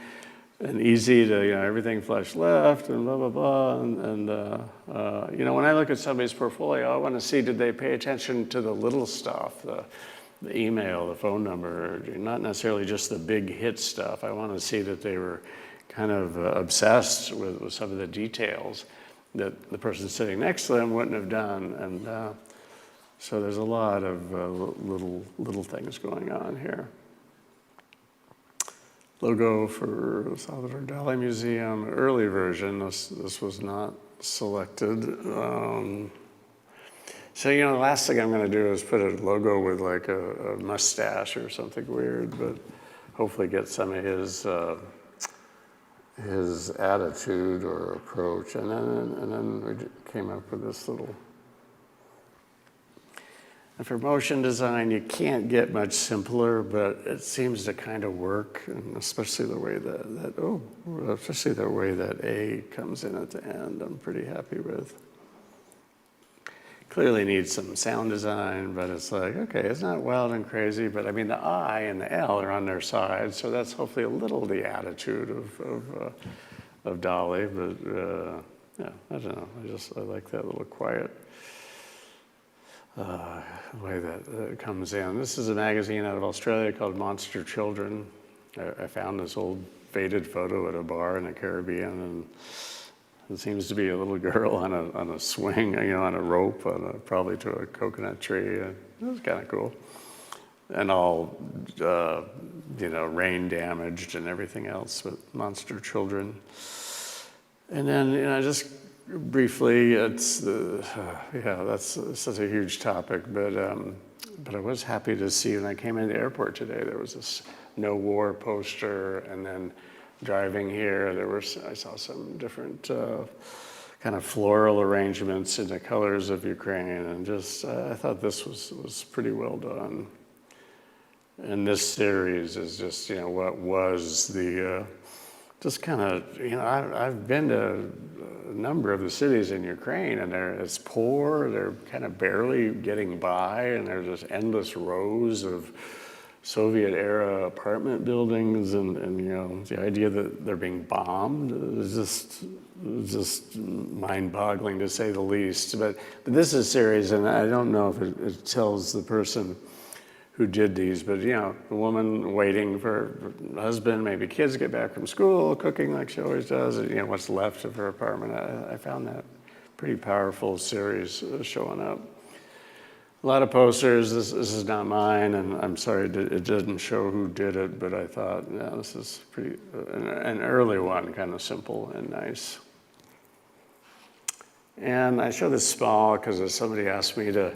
and easy to, you know, everything flush left and blah, blah, blah. You know, when I look at somebody's portfolio, I want to see, did they pay attention to the little stuff, the email, the phone number, not necessarily just the big hit stuff. I want to see that they were kind of obsessed with some of the details that the person sitting next to them wouldn't have done. And so there's a lot of little things going on here. Logo for Salvador Dali Museum, early version. This was not selected. So, you know, the last thing I'm going to do is put a logo with like a mustache or something weird, but hopefully get some of his attitude or approach. And then we came up with this little. And for motion design, you can't get much simpler, but it seems to kind of work, and especially the way especially the way that A comes in at the end, I'm pretty happy with. Clearly needs some sound design, but it's like, okay, it's not wild and crazy, but I mean, the I and the L are on their side, so that's hopefully a little the attitude of Dali, but yeah, I don't know, I like that little quiet way that comes in. This is a magazine out of Australia called Monster Children. I found this old faded photo at a bar in the Caribbean, and it seems to be a little girl on a swing, you know, on a rope, probably to a coconut tree. It was kind of cool. And all, you know, rain damaged and everything else, but Monster Children. And then, you know, just briefly, it's yeah, that's such a huge topic, but I was happy to see when I came into the airport today, there was this no war poster, and then driving here, I saw some different kind of floral arrangements in the colors of Ukraine, and just I thought this was pretty well done. And this series is just, you know, what was the just kind of, you know, I've been to a number of the cities in Ukraine, and it's poor. They're kind of barely getting by, and there's just endless rows of Soviet-era apartment buildings, and you know, the idea that they're being bombed is just mind-boggling to say the least. But this is serious, and I don't know if it tells the person who did these, but you know, a woman waiting for her husband, maybe kids get back from school, cooking like she always does, and, you know, what's left of her apartment. I found that pretty powerful series showing up. A lot of posters. This is not mine, and I'm sorry it didn't show who did it, but I thought, yeah, this is pretty an early one, kind of simple and nice. And I show this small because somebody asked me to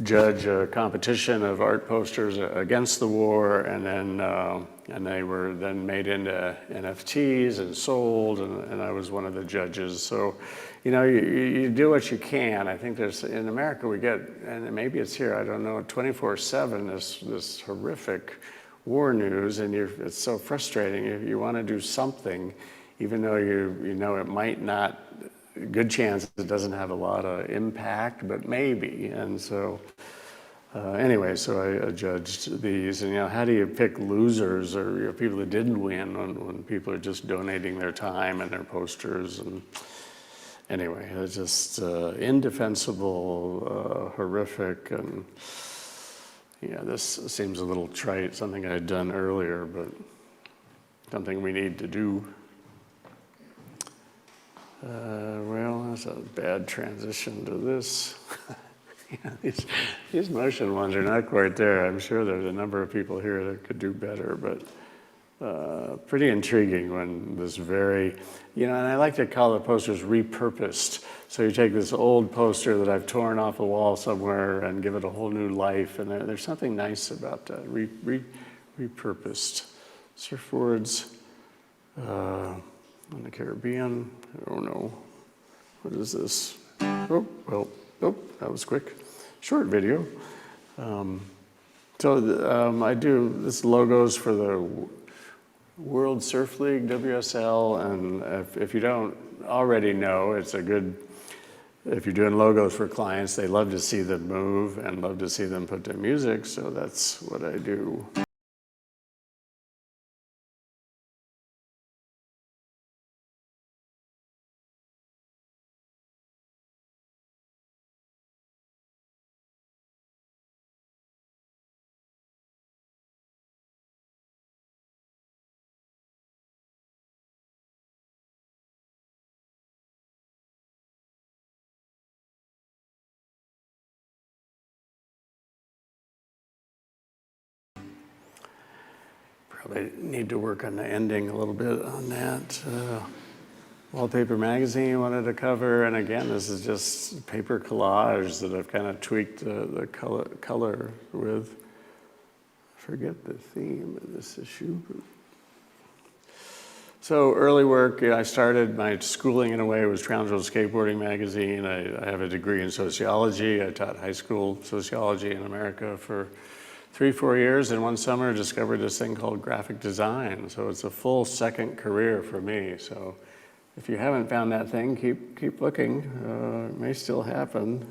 judge a competition of art posters against the war, and then and they were then made into NFTs and sold, and I was one of the judges. So, you know, you do what you can. I think there's, in America we get, and maybe it's here, I don't know, 24/7 this horrific war news, and it's so frustrating. You want to do something, even though you know it might not. Good chance it doesn't have a lot of impact, but maybe. And so anyway, so I judged these, and you know, how do you pick losers, or, you know, people that didn't win when people are just donating their time and their posters? And anyway, it's just indefensible, horrific, and yeah, this seems a little trite, something I'd done earlier, but something we need to do. Well, that's a bad transition to this. These motion ones are not quite there. I'm sure there's a number of people here that could do better, but pretty intriguing when this very, and I like to call the posters repurposed. So you take this old poster that I've torn off a wall somewhere and give it a whole new life, and there's something nice about that, repurposed. Surfboards in the Caribbean, I don't know. What is this? Oh, that was quick. Short video. I do this logos for the World Surf League, WSL, and if you don't already know, it's a good, if you're doing logos for clients, they love to see them move and love to see them put their music, so that's what I do. Probably need to work on the ending a little bit on that. Wallpaper Magazine wanted to cover, and again, this is just paper collage that I've kind of tweaked the color with. Forget the theme of this issue. So early work, I started my schooling in a way was Transworld Skateboarding magazine. I have a degree in sociology. I taught high school sociology in America for 3-4 years, and one summer discovered this thing called graphic design. So it's a full second career for me. So if you haven't found that thing, keep looking. It may still happen.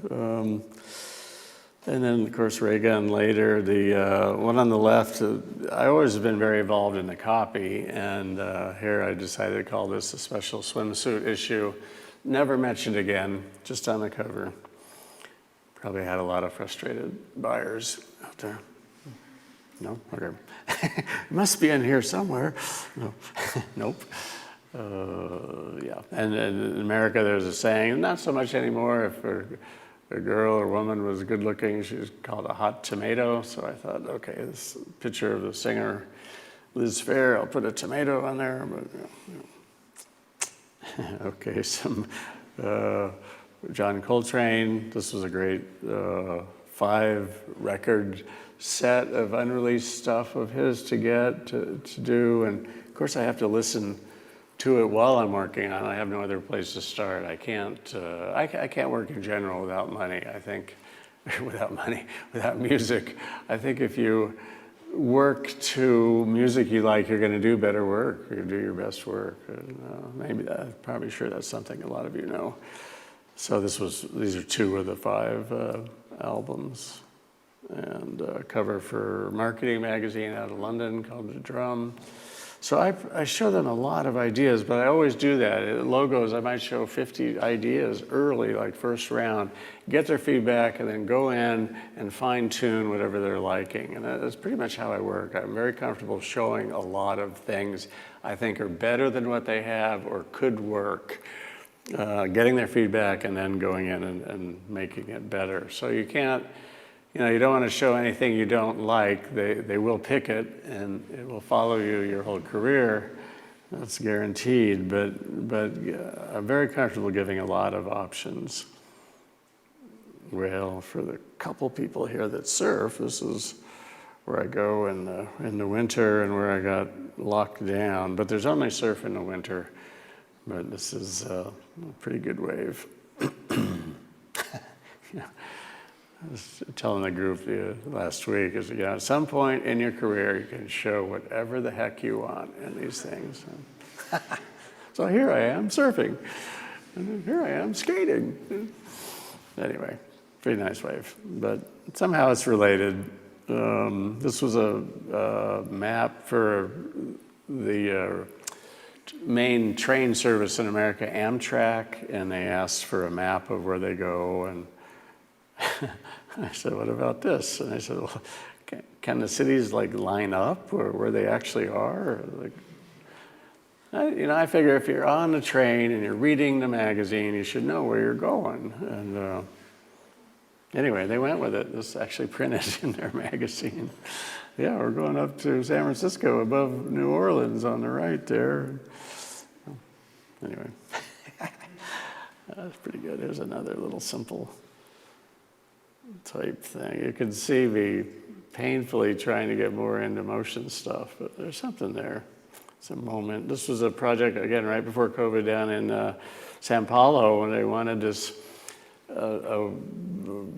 And then, of course, Reagan later. The one on the left, I always have been very involved in the copy, and here I decided to call this a special swimsuit issue. Never mentioned again, just on the cover. Probably had a lot of frustrated buyers out there. No? Okay. It must be in here somewhere. No. Nope. Yeah. And in America, there's a saying, not so much anymore, if a girl or woman was good looking, she was called a hot tomato. So I thought, okay, this picture of the singer Liz Phair, I'll put a tomato on there. But okay, some John Coltrane. This was a great 5-record set of unreleased stuff of his to get to do, and of course I have to listen to it while I'm working on it. I have no other place to start. I can't work in general without money. I think without music. I think if you work to music you like, you're going to do better work. You're going to do your best work. And, probably sure that's something a lot of you know. So these are 2 of the 5 albums. And a cover for Marketing magazine out of London called The Drum. So I show them a lot of ideas, but I always do that. At logos, I might show 50 ideas early, like first round, get their feedback, and then go in and fine tune whatever they're liking. And that's pretty much how I work. I'm very comfortable showing a lot of things I think are better than what they have or could work. Getting their feedback and then going in and making it better. So you can't, you don't want to show anything you don't like. They will pick it, and it will follow you your whole career. That's guaranteed, but I'm very comfortable giving a lot of options. Well, for the couple people here that surf, this is where I go in the winter and where I got locked down. But there's only surf in the winter, but this is a pretty good wave. I was telling the group last week, at some point in your career, you can show whatever the heck you want in these things. So here I am surfing, and here I am skating. Anyway, pretty nice wave, but somehow it's related. This was a map for the main train service in America, Amtrak, and they asked for a map of where they go, and I said, what about this? And I said, well, can the cities line up where they actually are? I figure if you're on the train and you're reading the magazine, you should know where you're going. And anyway, they went with it. This actually printed in their magazine. Yeah, we're going up to San Francisco above New Orleans on the right there. Anyway, that's pretty good. Here's another little simple type thing. You can see me painfully trying to get more into motion stuff, but there's something there. It's a moment. This was a project, again, right before COVID down in Sao Paulo, when they wanted this a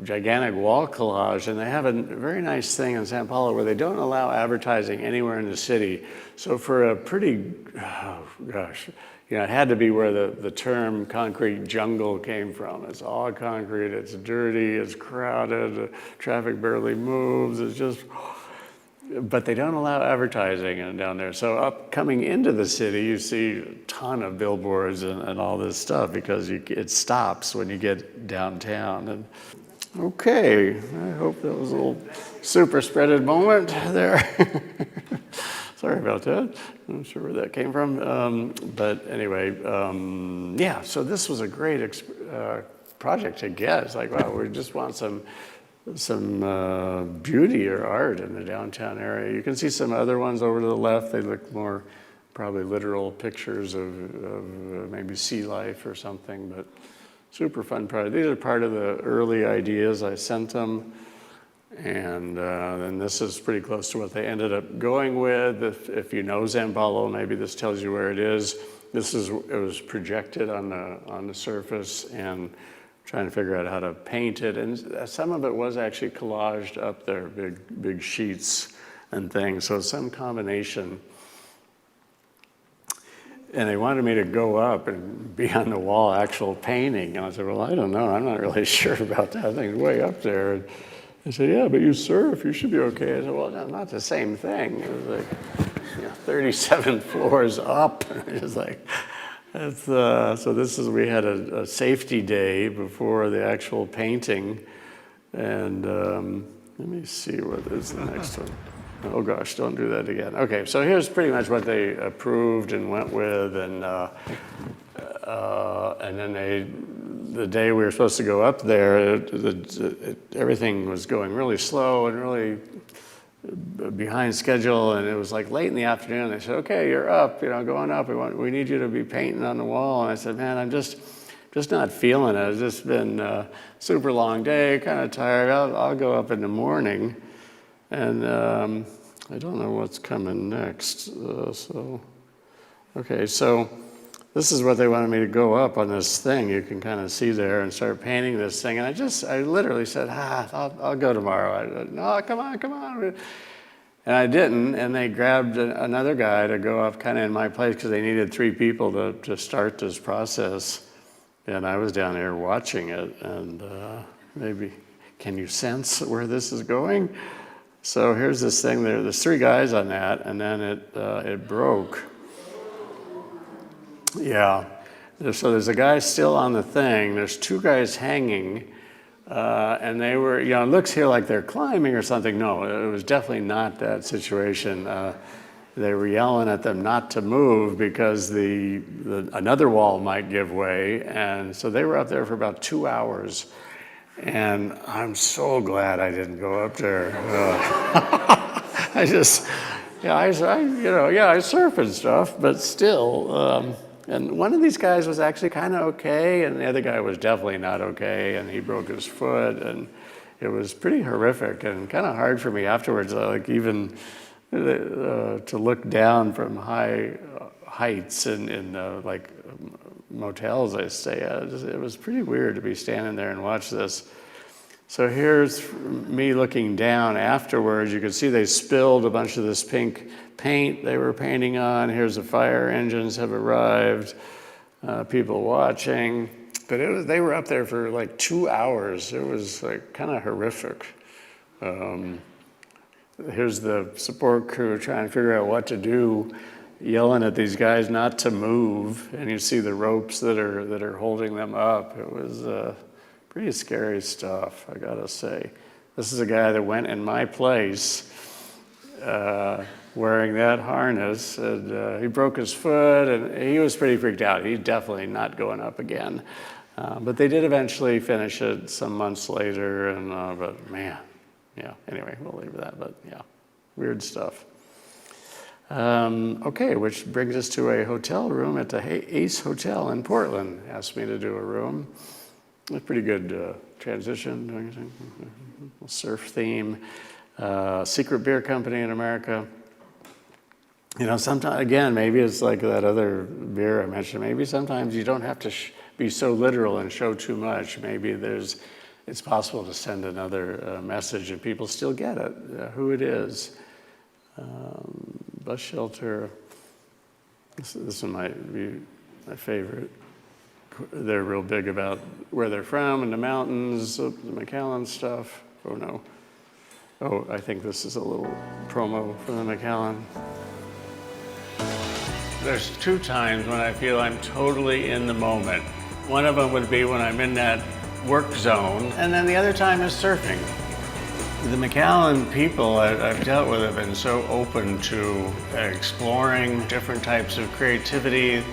gigantic wall collage, and they have a very nice thing in Sao Paulo where they don't allow advertising anywhere in the city. So for a pretty, it had to be where the term concrete jungle came from. It's all concrete, it's dirty, it's crowded, traffic barely moves, it's just, but they don't allow advertising down there. So coming into the city, you see a ton of billboards and all this stuff because it stops when you get downtown. And okay, I hope that was a little super spreaded moment there. Sorry about that. I'm not sure where that came from. But anyway, yeah, so this was a great project to get. It's like, wow, we just want some beauty or art in the downtown area. You can see some other ones over to the left. They look more probably literal pictures of maybe sea life or something, but super fun project. These are part of the early ideas I sent them. And then this is pretty close to what they ended up going with. If you know Sao Paulo, maybe this tells you where it is. It was projected on the surface and trying to figure out how to paint it. And some of it was actually collaged up there, big sheets and things. So some combination. And they wanted me to go up and be on the wall, actual painting. And I said, well, I don't know. I'm not really sure about that. I think it's way up there. And they said, yeah, but you surf, you should be okay. I said, well, no, not the same thing. It was like 37 floors up. And it's like, so we had a safety day before the actual painting. And let me see what is the next one. Oh gosh, don't do that again. Okay, so here's pretty much what they approved and went with. And then the day we were supposed to go up there, everything was going really slow and really behind schedule, and it was like late in the afternoon. They said, okay, you're up, going up. We need you to be painting on the wall. And I said, man, I'm just not feeling it. It's just been a super long day, kind of tired. I'll go up in the morning. And I don't know what's coming next. Okay, so this is what they wanted me to go up on this thing. You can kind of see there and start painting this thing. And I literally said, I'll go tomorrow. No, come on. And I didn't. And they grabbed another guy to go up kind of in my place because they needed 3 people to start this process. And I was down there watching it. And maybe, can you sense where this is going? So here's this thing there. There's 3 guys on that. And then it broke. Yeah, so there's a guy still on the thing. There's 2 guys hanging, and they were, it looks here like they're climbing or something. No, it was definitely not that situation. They were yelling at them not to move because another wall might give way, and so they were up there for about 2 hours. And I'm so glad I didn't go up there. I surf and stuff, but still. And one of these guys was actually kind of okay, and the other guy was definitely not okay, and he broke his foot, and it was pretty horrific and kind of hard for me afterwards, like even to look down from high heights in like motels I stay at. It was pretty weird to be standing there and watch this. So here's me looking down afterwards. You can see they spilled a bunch of this pink paint they were painting on. Here's the fire engines have arrived, people watching. But they were up there for like 2 hours. It was like kind of horrific. Here's the support crew trying to figure out what to do, yelling at these guys not to move. And you see the ropes that are holding them up. It was pretty scary stuff, I gotta say. This is a guy that went in my place wearing that harness. And he broke his foot, and he was pretty freaked out. He's definitely not going up again. But they did eventually finish it some months later, and but man, yeah, anyway, we'll leave that, but yeah, weird stuff. Okay, which brings us to a hotel room at the Ace Hotel in Portland. Asked me to do a room. A pretty good transition, don't you think? Surf theme. Secret beer company in America. You know, sometimes, again, maybe it's like that other beer I mentioned. Maybe sometimes you don't have to be so literal and show too much. Maybe it's possible to send another message and people still get it, who it is. Bus shelter. This one might be my favorite. They're real big about where they're from and the mountains, the Macallan stuff. Oh no. Oh, I think this is a little promo for the Macallan. There's 2 times when I feel I'm totally in the moment. One of them would be when I'm in that work zone, and then the other time is surfing. The Macallan people I've dealt with have been so open to exploring different types of creativity.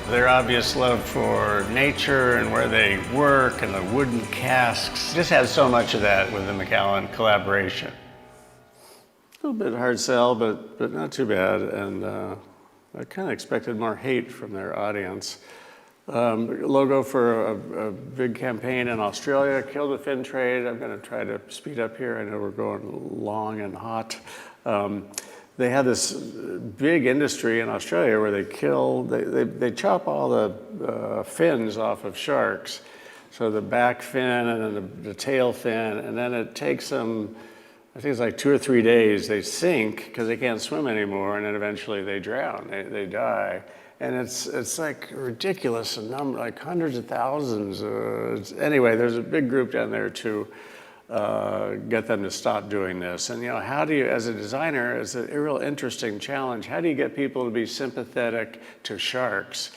Their obvious love for nature and where they work and the wooden casks. Just had so much of that with the Macallan collaboration. A little bit hard sell, but not too bad. And I kind of expected more hate from their audience. Logo for a big campaign in Australia, Kill the Fin Trade. I'm going to try to speed up here. I know we're going long and hot. They have this big industry in Australia where they chop all the fins off of sharks. So the back fin and then the tail fin, and then it takes them, I think it's like 2 or 3 days, they sink because they can't swim anymore, and then eventually they drown, they die. And it's like ridiculous, a number, like hundreds of thousands. Anyway, there's a big group down there to get them to stop doing this. And you know, how do you, as a designer, it's a real interesting challenge. How do you get people to be sympathetic to sharks?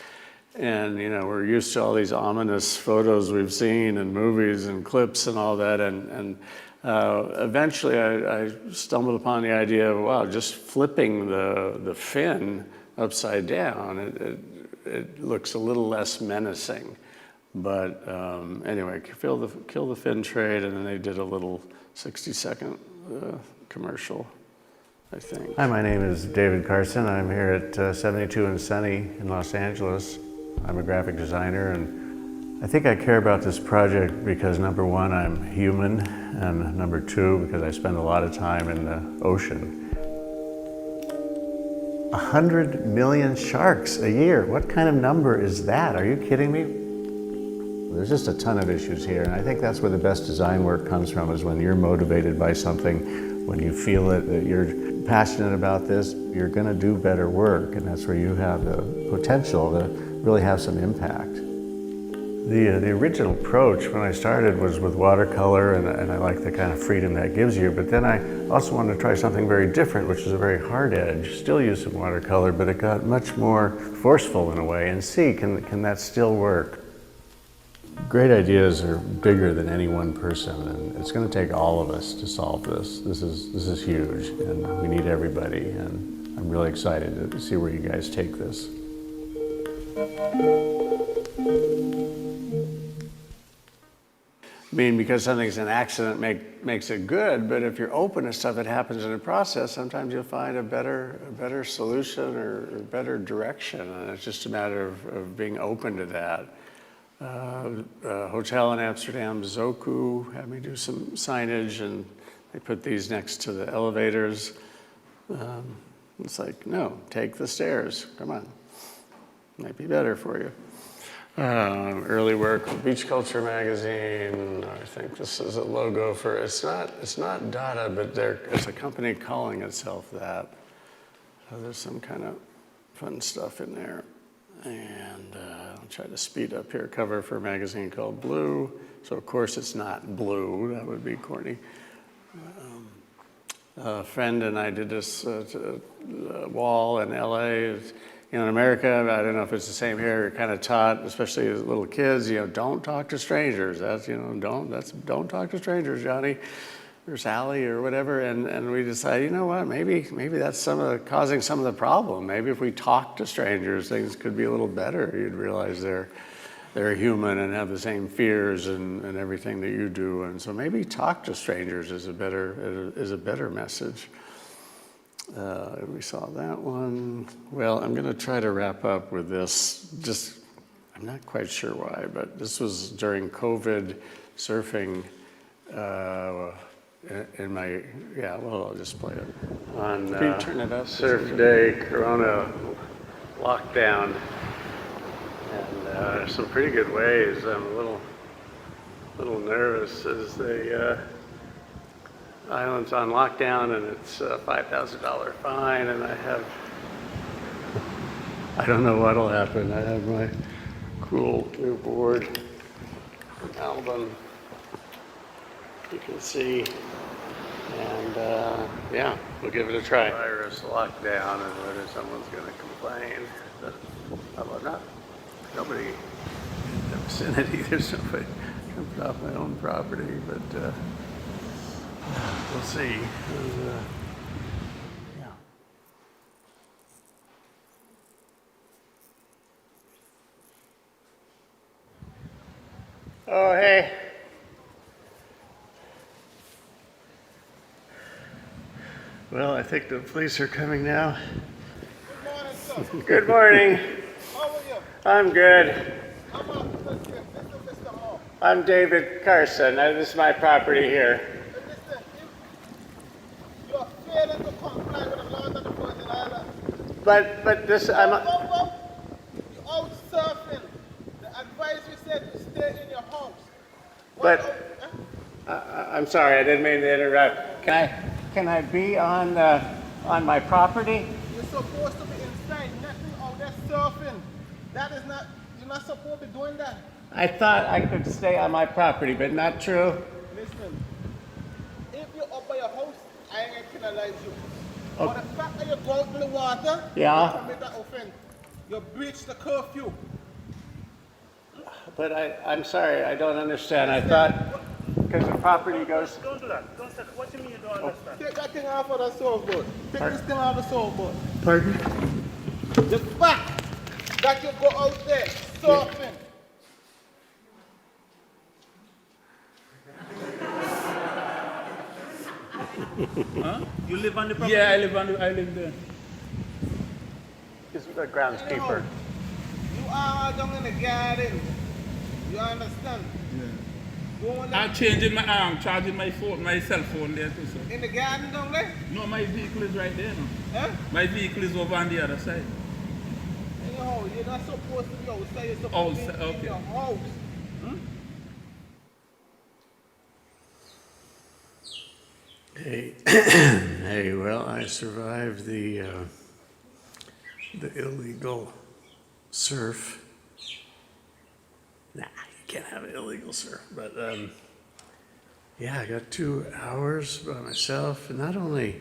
And you know, we're used to all these ominous photos we've seen in movies and clips and all that. And eventually, I stumbled upon the idea of wow, just flipping the fin upside down, it looks a little less menacing. But anyway, kill the fin trade, and then they did a little 60-second commercial, I think. Hi, my name is David Carson. I'm here at 72 and Sunny in Los Angeles. I'm a graphic designer, and I think I care about this project because number 1, I'm human, and number 2, because I spend a lot of time in the ocean. 100 million sharks a year. What kind of number is that? Are you kidding me? There's just a ton of issues here, and I think that's where the best design work comes from, is when you're motivated by something, when you feel it, that you're passionate about this, you're gonna do better work, and that's where you have the potential to really have some impact. The original approach when I started was with watercolor, and I like the kind of freedom that gives you, but then I also wanted to try something very different, which is a very hard edge. Still use some watercolor, but it got much more forceful in a way, and see, can that still work? Great ideas are bigger than any one person, and it's going to take all of us to solve this. This is huge, and we need everybody, and I'm really excited to see where you guys take this. I mean, because something's an accident makes it good, but if you're open to stuff that happens in the process, sometimes you'll find a better solution or better direction, and it's just a matter of being open to that. Hotel in Amsterdam, Zoku, had me do some signage, and they put these next to the elevators. It's like, no, take the stairs, come on. Might be better for you. Early work with Beach Culture magazine. I think this is a logo for, it's not Dada, but it's a company calling itself that. So there's some kind of fun stuff in there. And I'll try to speed up here. Cover for a magazine called Blue. So of course it's not blue, that would be corny. A friend and I did this wall in LA. You know, in America, I don't know if it's the same here, you're kind of taught, especially as little kids, you know, don't talk to strangers. That's, you know, don't talk to strangers, Johnny. Sally or whatever, and we decided, you know what, maybe that's causing some of the problem. Maybe if we talk to strangers, things could be a little better. You'd realize they're human and have the same fears and everything that you do, and so maybe talk to strangers is a better message. We saw that one. Well, I'm going to try to wrap up with this. I'm not quite sure why, but this was during COVID surfing. I'll just play it. On turn it up? Surf Day, Corona lockdown, and some pretty good waves. I'm a little nervous as the island's on lockdown, and it's a $5,000 fine, and I don't know what'll happen. I have my cool new board album. You can see, and we'll give it a try. Virus lockdown, and whether someone's going to complain. But how about not? Nobody in the vicinity. There's nobody jumped off my own property, but we'll see. Oh, hey. Well, I think the police are coming now. Good morning, sir. Good morning. How are you? I'm good. I'm Mr. Hall. I'm David Carson. This is my property here. Listen, you are failing to comply with the laws of the Virgin Islands. But this, I'm. You're out surfing. The advisory said to stay in your house. But I'm sorry, I didn't mean to interrupt. Can I be on my property? You're supposed to be inside, nothing out there surfing. That is not, you're not supposed to be doing that. I thought I could stay on my property, but not true. Listen, if you're up by your house, I ain't gonna penalize you. Okay. But the fact that you go out in the water, Yeah. you commit that offense. You breach the curfew. But I'm sorry, I don't understand. I thought, because the property goes. Don't do that. Don't say that. What do you mean you don't understand? Take that thing off of the surfboard. Take this thing off the surfboard. Pardon? The fact that you go out there surfing. Huh? You live on the property? Yeah, I live there. This is the groundskeeper. You are down in the garden. You understand? Going I'm changing my charging my phone, my cell phone there too, sir. in the garden down there? No, my vehicle is right there now. Huh? My vehicle is over on the other side. Anyhow, you're not supposed to be outside. You're supposed to be in Okay. your house. Hey, hey. Well, I survived the illegal surf. Nah, you can't have an illegal surf. But I got 2 hours by myself, and not only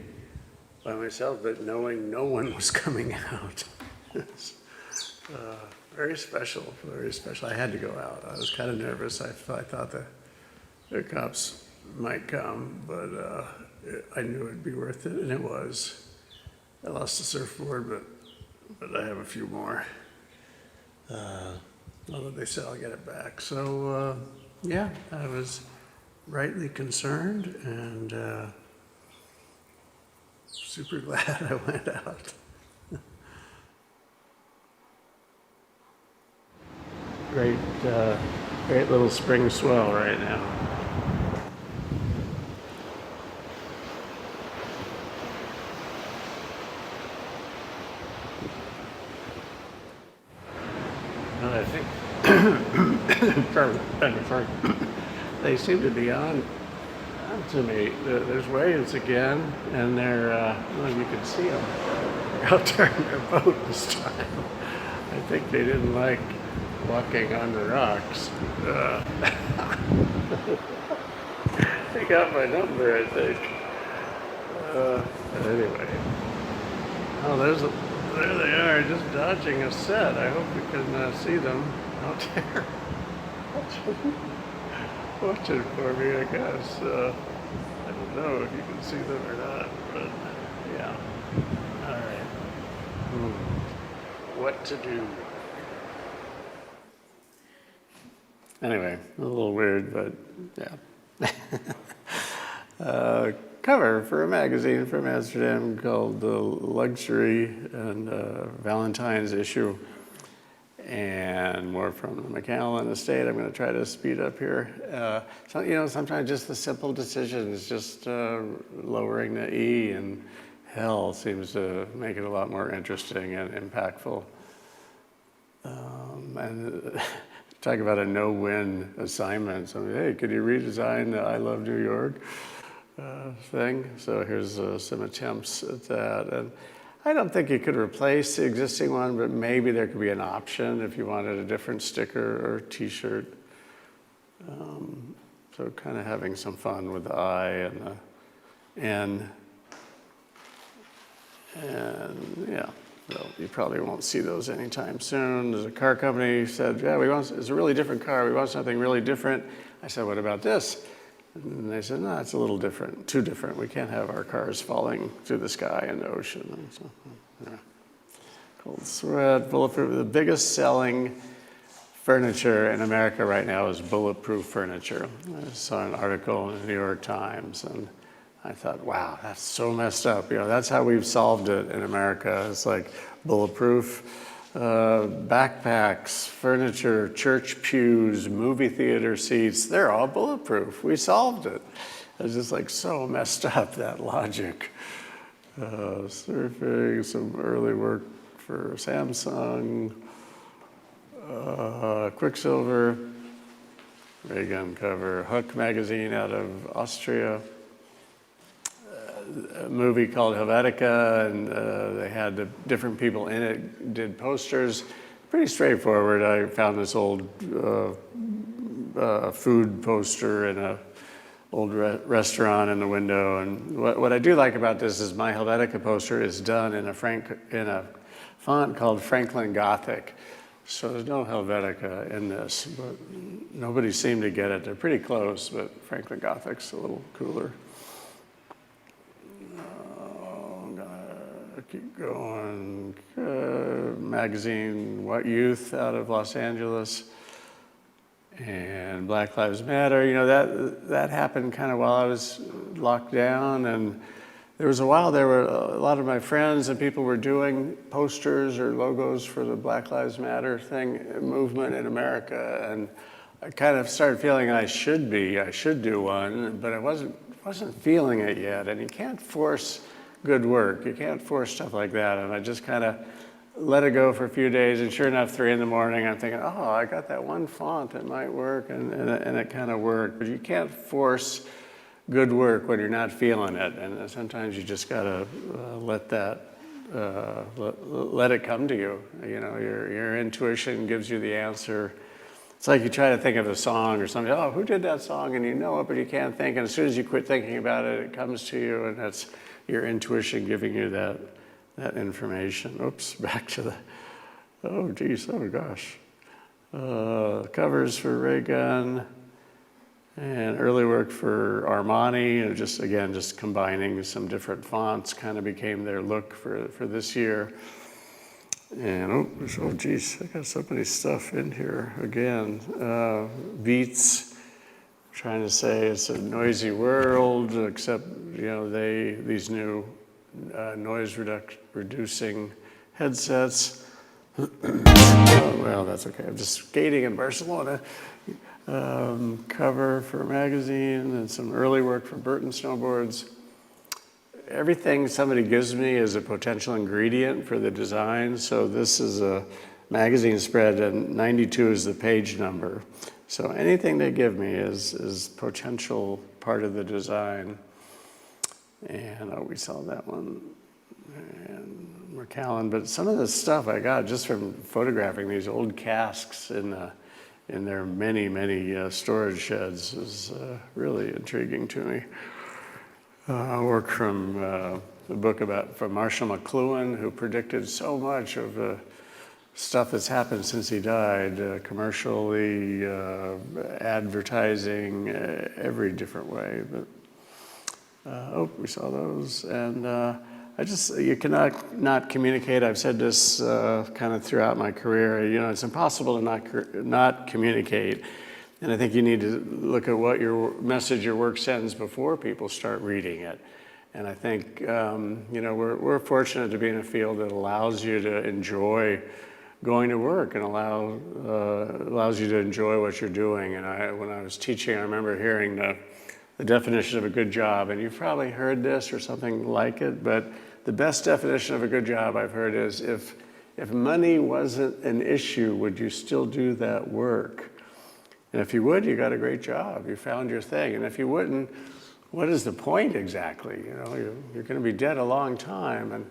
by myself, but knowing no one was coming out. It's, very special, very special. I had to go out. I was kind of nervous. I thought the cops might come, but I knew it'd be worth it, and it was. I lost a surfboard, but I have a few more. Although they said I'll get it back. So, I was rightly concerned and super glad I went out. Great little spring swell right now. And I think, sorry, they seem to be on to me. There's waves again, and they're, you can see them. They're out there in their boat this time. I think they didn't like walking on the rocks. They got my number, I think. But anyway. Oh, there they are, just dodging a set. I hope we can see them out there. Watching for me, I guess. I don't know if you can see them or not, but yeah. All right. What to do? Anyway, a little weird, but yeah. Cover for a magazine from Amsterdam called The Luxury and Valentine's issue. And more from the Macallan estate. I'm going to try to speed up here. So, sometimes just the simple decisions, just lowering the E and hell seems to make it a lot more interesting and impactful. And talk about a no-win assignment. So, hey, could you redesign the I Love New York thing? So here's some attempts at that. And I don't think you could replace the existing one, but maybe there could be an option if you wanted a different sticker or t-shirt. So kind of having some fun with the I and the N. And yeah, so you probably won't see those anytime soon. There's a car company who said, yeah, it's a really different car. We want something really different. I said, what about this? And they said, no, it's a little different, too different. We can't have our cars falling through the sky and the ocean. And so, yeah. Cold sweat, bulletproof. The biggest selling furniture in America right now is bulletproof furniture. I saw an article in the New York Times, and I thought, wow, that's so messed up. That's how we've solved it in America. It's like bulletproof. Backpacks, furniture, church pews, movie theater seats, they're all bulletproof. We solved it. It's just like so messed up, that logic. Surfing, some early work for Samsung, Quicksilver, ray gun cover, Hook magazine out of Austria, a movie called Helvetica, and they had the different people in it, did posters. Pretty straightforward. I found this old food poster in a old restaurant in the window. And what I do like about this is my Helvetica poster is done in a font called Franklin Gothic. So there's no Helvetica in this, but nobody seemed to get it. They're pretty close, but Franklin Gothic's a little cooler. Keep going. Magazine What Youth out of Los Angeles, and Black Lives Matter. That happened kind of while I was locked down, and there was a while there were a lot of my friends and people were doing posters or logos for the Black Lives Matter movement in America, and I kind of started feeling I should do one, but I wasn't feeling it yet, and you can't force good work. You can't force stuff like that. And I just kind of let it go for a few days. And sure enough, 3 in the morning, I'm thinking, oh, I got that one font that might work. And it kind of worked. But you can't force good work when you're not feeling it. And sometimes you just got to let it come to you. Your intuition gives you the answer. It's like you try to think of a song or something. Oh, who did that song? And you know it, but you can't think. And as soon as you quit thinking about it, it comes to you. And that's your intuition giving you that information. Oops, back to oh gosh. Covers for Ray Gun and early work for Armani, just combining some different fonts kind of became their look for this year. And geez, I got so many stuff in here again. Beats. Trying to say it's a noisy world, except these new noise reducing headsets. Well, that's okay. I'm just skating in Barcelona. Cover for a magazine and some early work for Burton Snowboards. Everything somebody gives me is a potential ingredient for the design. So this is a magazine spread, and 92 is the page number. So anything they give me is potential part of the design. And we saw that one. And Macallan, but some of the stuff I got just from photographing these old casks in their many storage sheds is really intriguing to me. Work from the book from Marshall McLuhan, who predicted so much of the stuff that's happened since he died, commercially, advertising, every different way. But Oh, we saw those. And you cannot not communicate. I've said this kind of throughout my career. You know, it's impossible to not communicate. And I think you need to look at what your message, your work sends before people start reading it. And I think, you know, we're fortunate to be in a field that allows you to enjoy going to work and allows you to enjoy what you're doing. And when I was teaching, I remember hearing the definition of a good job. And you've probably heard this or something like it, but the best definition of a good job I've heard is if money wasn't an issue, would you still do that work? And if you would, you got a great job. You found your thing. And if you wouldn't, what is the point exactly? You know, you're going to be dead a long time. And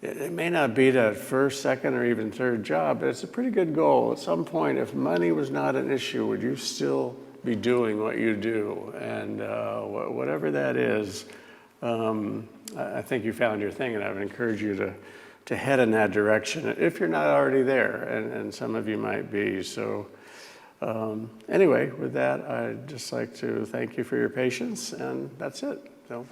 it may not be that first, second, or even third job, but it's a pretty good goal. At some point, if money was not an issue, would you still be doing what you do? And whatever that is, I think you found your thing, and I would encourage you to head in that direction if you're not already there, and some of you might be. So anyway, with that, I'd just like to thank you for your patience, and that's it. So.